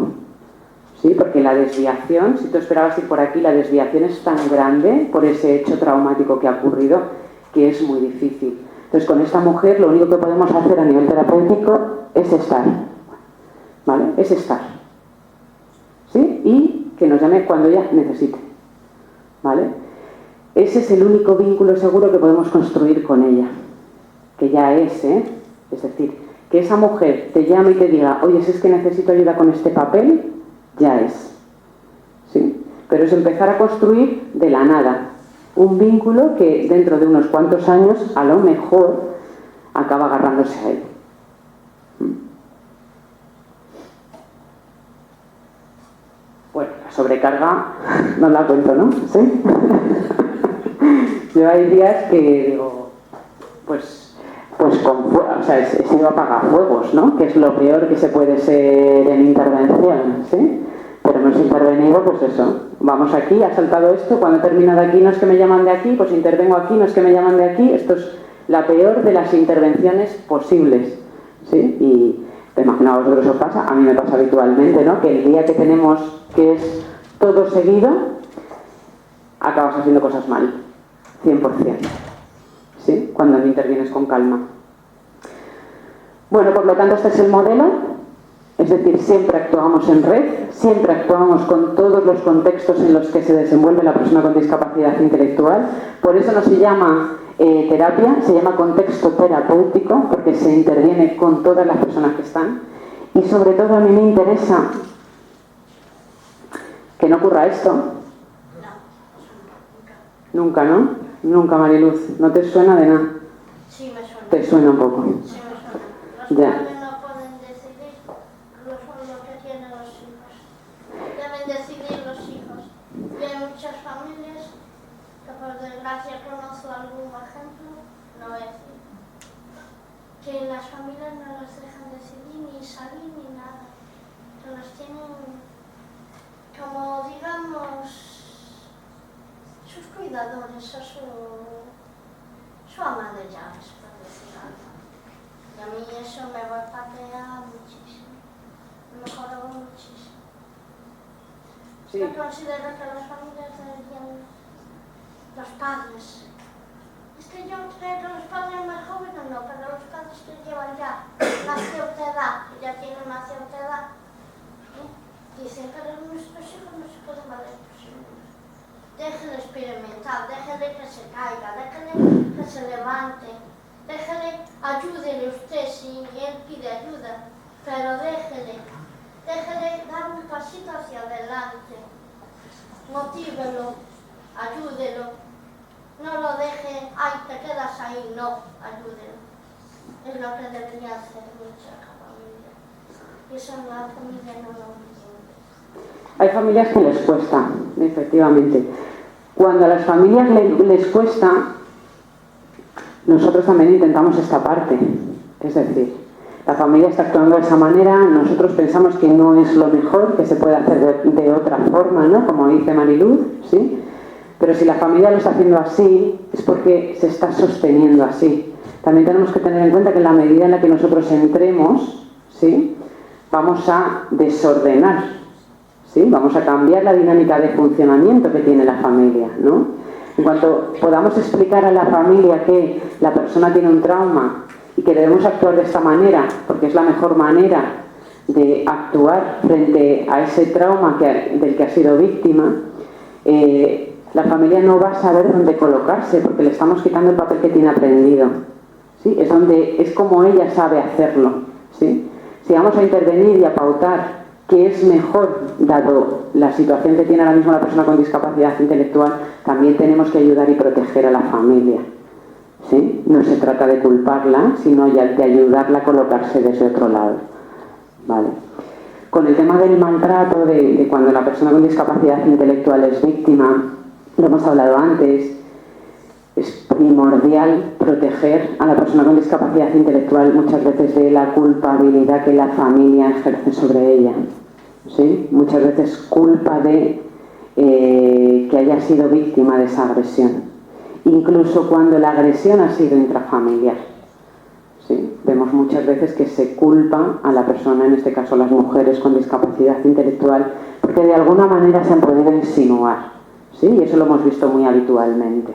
¿sí? Porque la desviación, si tú esperabas ir por aquí, la desviación es tan grande por ese hecho traumático que ha ocurrido que es muy difícil. Entonces con esta mujer lo único que podemos hacer a nivel terapéutico es estar, ¿vale? Es estar, ¿sí? Y que nos llame cuando ella necesite, ¿vale? Ese es el único vínculo seguro que podemos construir con ella, que ya es, es decir, que esa mujer te llame y te diga, oye, si es que necesito ayuda con este papel, ya es, ¿sí? Pero es empezar a construir de la nada un vínculo que dentro de unos cuantos años a lo mejor acaba agarrándose a él. Bueno, la sobrecarga no la cuento, ¿no? ¿Sí? Yo hay días que digo, he sido apagafuegos, ¿no? Que es lo peor que se puede ser en intervención, ¿sí? Pero hemos intervenido, pues eso, vamos aquí, ha saltado esto, cuando he terminado aquí no es que me llaman de aquí, pues intervengo aquí, no es que me llaman de aquí, esto es la peor de las intervenciones posibles, ¿sí? Y te imagino a vosotros os pasa, a mí me pasa habitualmente, ¿no? Que el día que tenemos que es todo seguido, acabas haciendo cosas mal, 100%, ¿sí? Cuando no intervienes con calma. Bueno, por lo tanto, este es el modelo, es decir, siempre actuamos en red, siempre actuamos con todos los contextos en los que se desenvuelve la persona con discapacidad intelectual, por eso no se llama terapia, se llama contexto terapéutico, porque se interviene con todas las personas que están, y sobre todo a mí me interesa que no ocurra esto. Nunca, ¿no? Nunca, Mariluz. ¿No te suena de nada? Sí, me suena. ¿Te suena un poco? Sí, me suena. Los Ya. padres no pueden decidir lo que tienen los hijos. Deben decidir los hijos. Y hay muchas familias que, por desgracia, conozco algún ejemplo, no voy a decir, que las familias no los dejan decidir ni salir ni nada. Que los tienen como, digamos, sus cuidadores o su ama de llaves, por decir algo. Y a mí eso me patea muchísimo, me mejoró muchísimo. Sí. Yo considero que las familias deberían, los padres, es que yo creo que los padres más jóvenes no, pero los padres que llevan ya una cierta edad, que ya tienen una cierta edad, dicen que nuestros hijos no se pueden valer por sí mismos. Déjenle experimentar, déjenle que se caiga, déjenle que se levante, déjenle, ayúdele usted si él pide ayuda, pero déjenle dar un pasito hacia adelante, motívelo, ayúdelo, no lo deje, ay, te quedas ahí, no, ayúdelo. Es lo que debería hacer mucha familia. Y eso la familia no lo entiende. Hay familias que les cuesta, efectivamente. Cuando a las familias les cuesta, nosotros también intentamos esta parte. Es decir, la familia está actuando de esa manera, nosotros pensamos que no es lo mejor, que se puede hacer de otra forma, ¿no? Como dice Mariluz, ¿sí? Pero si la familia lo está haciendo así, es porque se está sosteniendo así. También tenemos que tener en cuenta que en la medida en la que nosotros entremos, ¿sí?, vamos a desordenar, ¿sí?, vamos a cambiar la dinámica de funcionamiento que tiene la familia, ¿no? En cuanto podamos explicar a la familia que la persona tiene un trauma y que debemos actuar de esta manera, porque es la mejor manera de actuar frente a ese trauma del que ha sido víctima, la familia no va a saber dónde colocarse, porque le estamos quitando el papel que tiene aprendido, ¿sí? Es como ella sabe hacerlo, ¿sí? Si vamos a intervenir y a pautar qué es mejor, dado la situación que tiene ahora mismo la persona con discapacidad intelectual, también tenemos que ayudar y proteger a la familia, ¿sí? No se trata de culparla, sino de ayudarla a colocarse desde otro lado, ¿vale? Con el tema del maltrato, de cuando la persona con discapacidad intelectual es víctima, lo hemos hablado antes, es primordial proteger a la persona con discapacidad intelectual muchas veces de la culpabilidad que la familia ejerce sobre ella, ¿sí? Muchas veces culpa de que haya sido víctima de esa agresión, incluso cuando la agresión ha sido intrafamiliar, ¿sí? Vemos muchas veces que se culpa a la persona, en este caso las mujeres con discapacidad intelectual, porque de alguna manera se han podido insinuar, ¿sí? Y eso lo hemos visto muy habitualmente.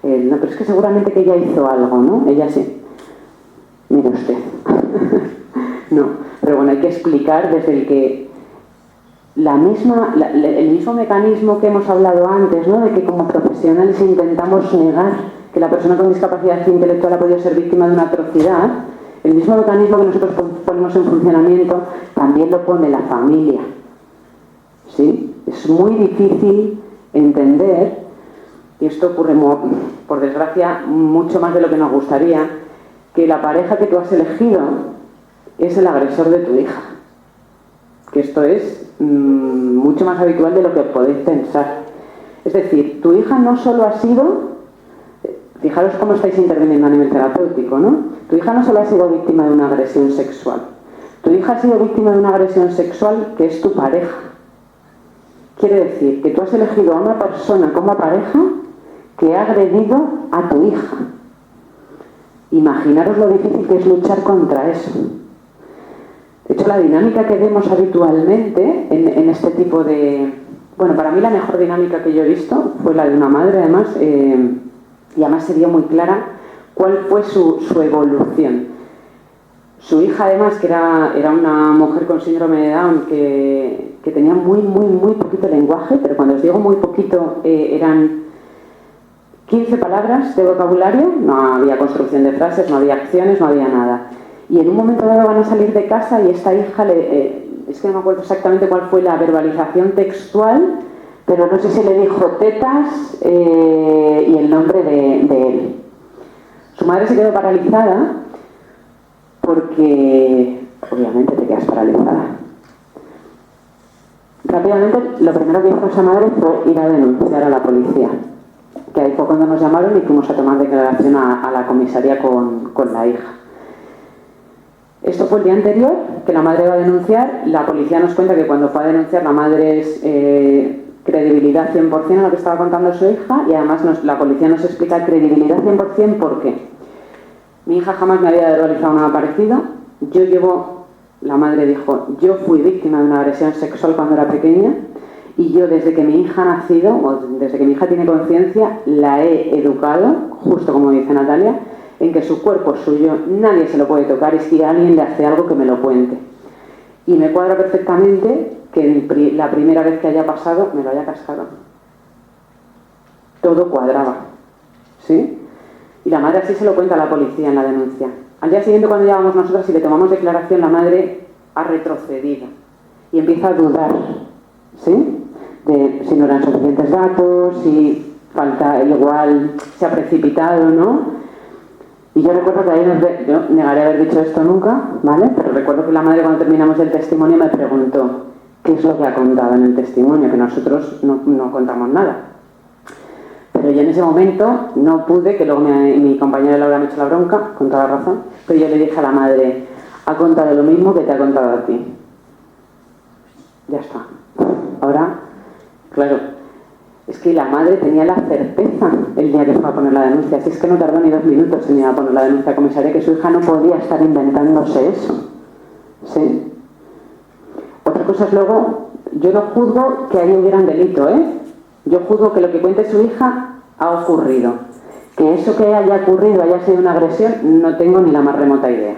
No, pero es que seguramente que ella hizo algo, ¿no? Ella sí. Mire usted. No, pero bueno, hay que explicar desde el que el mismo mecanismo que hemos hablado antes, ¿no? De que como profesionales intentamos negar que la persona con discapacidad intelectual ha podido ser víctima de una atrocidad, el mismo mecanismo que nosotros ponemos en funcionamiento también lo pone la familia, ¿sí? Es muy difícil entender, y esto ocurre, por desgracia, mucho más de lo que nos gustaría, que la pareja que tú has elegido es el agresor de tu hija. Que esto es mucho más habitual de lo que podéis pensar. Es decir, tu hija no solo ha sido, fijaros cómo estáis interviniendo a nivel terapéutico, ¿no? Tu hija no solo ha sido víctima de una agresión sexual, tu hija ha sido víctima de una agresión sexual que es tu pareja. Quiere decir que tú has elegido a una persona como pareja que ha agredido a tu hija. Imaginaros lo difícil que es luchar contra eso. De hecho, la dinámica que vemos habitualmente en este tipo de... Bueno, para mí la mejor dinámica que yo he visto fue la de una madre, además, y además se vio muy clara cuál fue su evolución. Su hija, además, que era una mujer con síndrome de Down que tenía muy poquito lenguaje, pero cuando os digo muy poquito, eran 15 palabras de vocabulario, no había construcción de frases, no había acciones, no había nada. Y en un momento dado van a salir de casa y esta hija, es que no me acuerdo exactamente cuál fue la verbalización textual, pero no sé si le dijo tetas y el nombre de él. Su madre se quedó paralizada porque, obviamente, te quedas paralizada. Rápidamente, lo primero que hizo esa madre fue ir a denunciar a la policía, que ahí fue cuando nos llamaron y fuimos a tomar declaración a la comisaría con la hija. Esto fue el día anterior, que la madre va a denunciar. La policía nos cuenta que cuando fue a denunciar la madre es credibilidad 100% en lo que estaba contando su hija, y además la policía nos explica credibilidad 100% porque mi hija jamás me había verbalizado nada parecido. La madre dijo, yo fui víctima de una agresión sexual cuando era pequeña y yo desde que mi hija ha nacido, o desde que mi hija tiene conciencia, la he educado, justo como dice Natalia, en que su cuerpo es suyo, nadie se lo puede tocar y si alguien le hace algo que me lo cuente. Y me cuadra perfectamente que la primera vez que haya pasado me lo haya cascado. Todo cuadraba, ¿sí? Y la madre así se lo cuenta a la policía en la denuncia. Al día siguiente, cuando llegamos nosotras y le tomamos declaración, la madre ha retrocedido y empieza a dudar, ¿sí? De si no eran suficientes datos, si falta igual, se ha precipitado, ¿no? Y yo recuerdo que ahí, yo negaré haber dicho esto nunca, ¿vale? Pero recuerdo que la madre, cuando terminamos el testimonio, me preguntó qué es lo que ha contado en el testimonio, que nosotros no contamos nada. Pero yo en ese momento no pude, que luego mi compañera Laura me echó la bronca, con toda razón, pero yo le dije a la madre, ha contado lo mismo que te ha contado a ti. Ya está. Ahora, claro, es que la madre tenía la certeza el día que fue a poner la denuncia. Si es que no tardó ni 2 minutos en ir a poner la denuncia a comisaría, que su hija no podía estar inventándose eso. ¿Sí? Otra cosa es luego, yo no juzgo que ahí hubiera un delito, ¿eh? Yo juzgo que lo que cuente su hija ha ocurrido. Que eso que haya ocurrido haya sido una agresión, no tengo ni la más remota idea.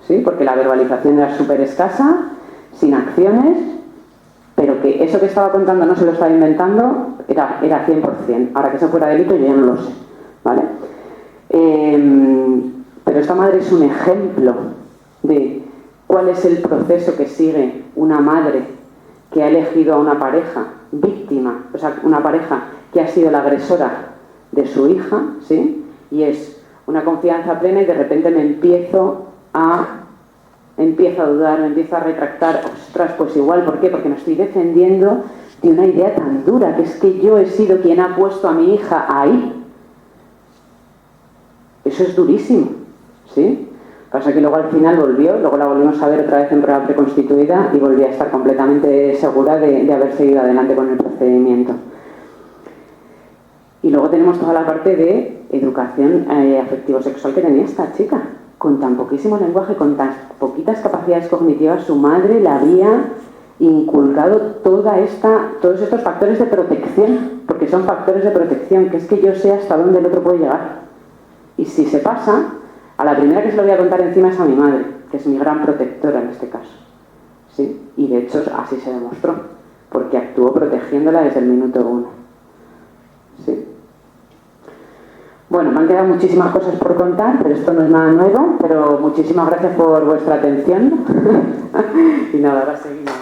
¿Sí? Porque la verbalización era súper escasa, sin acciones, pero que eso que estaba contando no se lo estaba inventando, era 100%. Ahora que eso fuera delito yo ya no lo sé, ¿vale? Pero esta madre es un ejemplo de cuál es el proceso que sigue una madre que ha elegido a una pareja víctima, o sea, una pareja que ha sido la agresora de su hija, ¿sí? Y es una confianza plena y de repente me empiezo a dudar, me empiezo a retractar. Ostras, pues igual, ¿por qué? Porque me estoy defendiendo de una idea tan dura, que es que yo he sido quien ha puesto a mi hija ahí. Eso es durísimo, ¿sí? Pasa que luego al final luego la volvimos a ver otra vez en prueba preconstituida y volví a estar completamente segura de haber seguido adelante con el procedimiento. Y luego tenemos toda la parte de educación afectivo-sexual que tenía esta chica. Con tan poquísimo lenguaje, con tan poquitas capacidades cognitivas, su madre le había inculcado todos estos factores de protección, porque son factores de protección, que es que yo sé hasta dónde el otro puede llegar. Y si se pasa, a la primera que se lo voy a contar encima es a mi madre, que es mi gran protectora en este caso. ¿Sí? Y de hecho así se demostró, porque actuó protegiéndola desde el minuto 1. ¿Sí? Bueno, me han quedado muchísimas cosas por contar, pero esto no es nada nuevo, pero muchísimas gracias por vuestra atención. Y nada, ahora seguimos.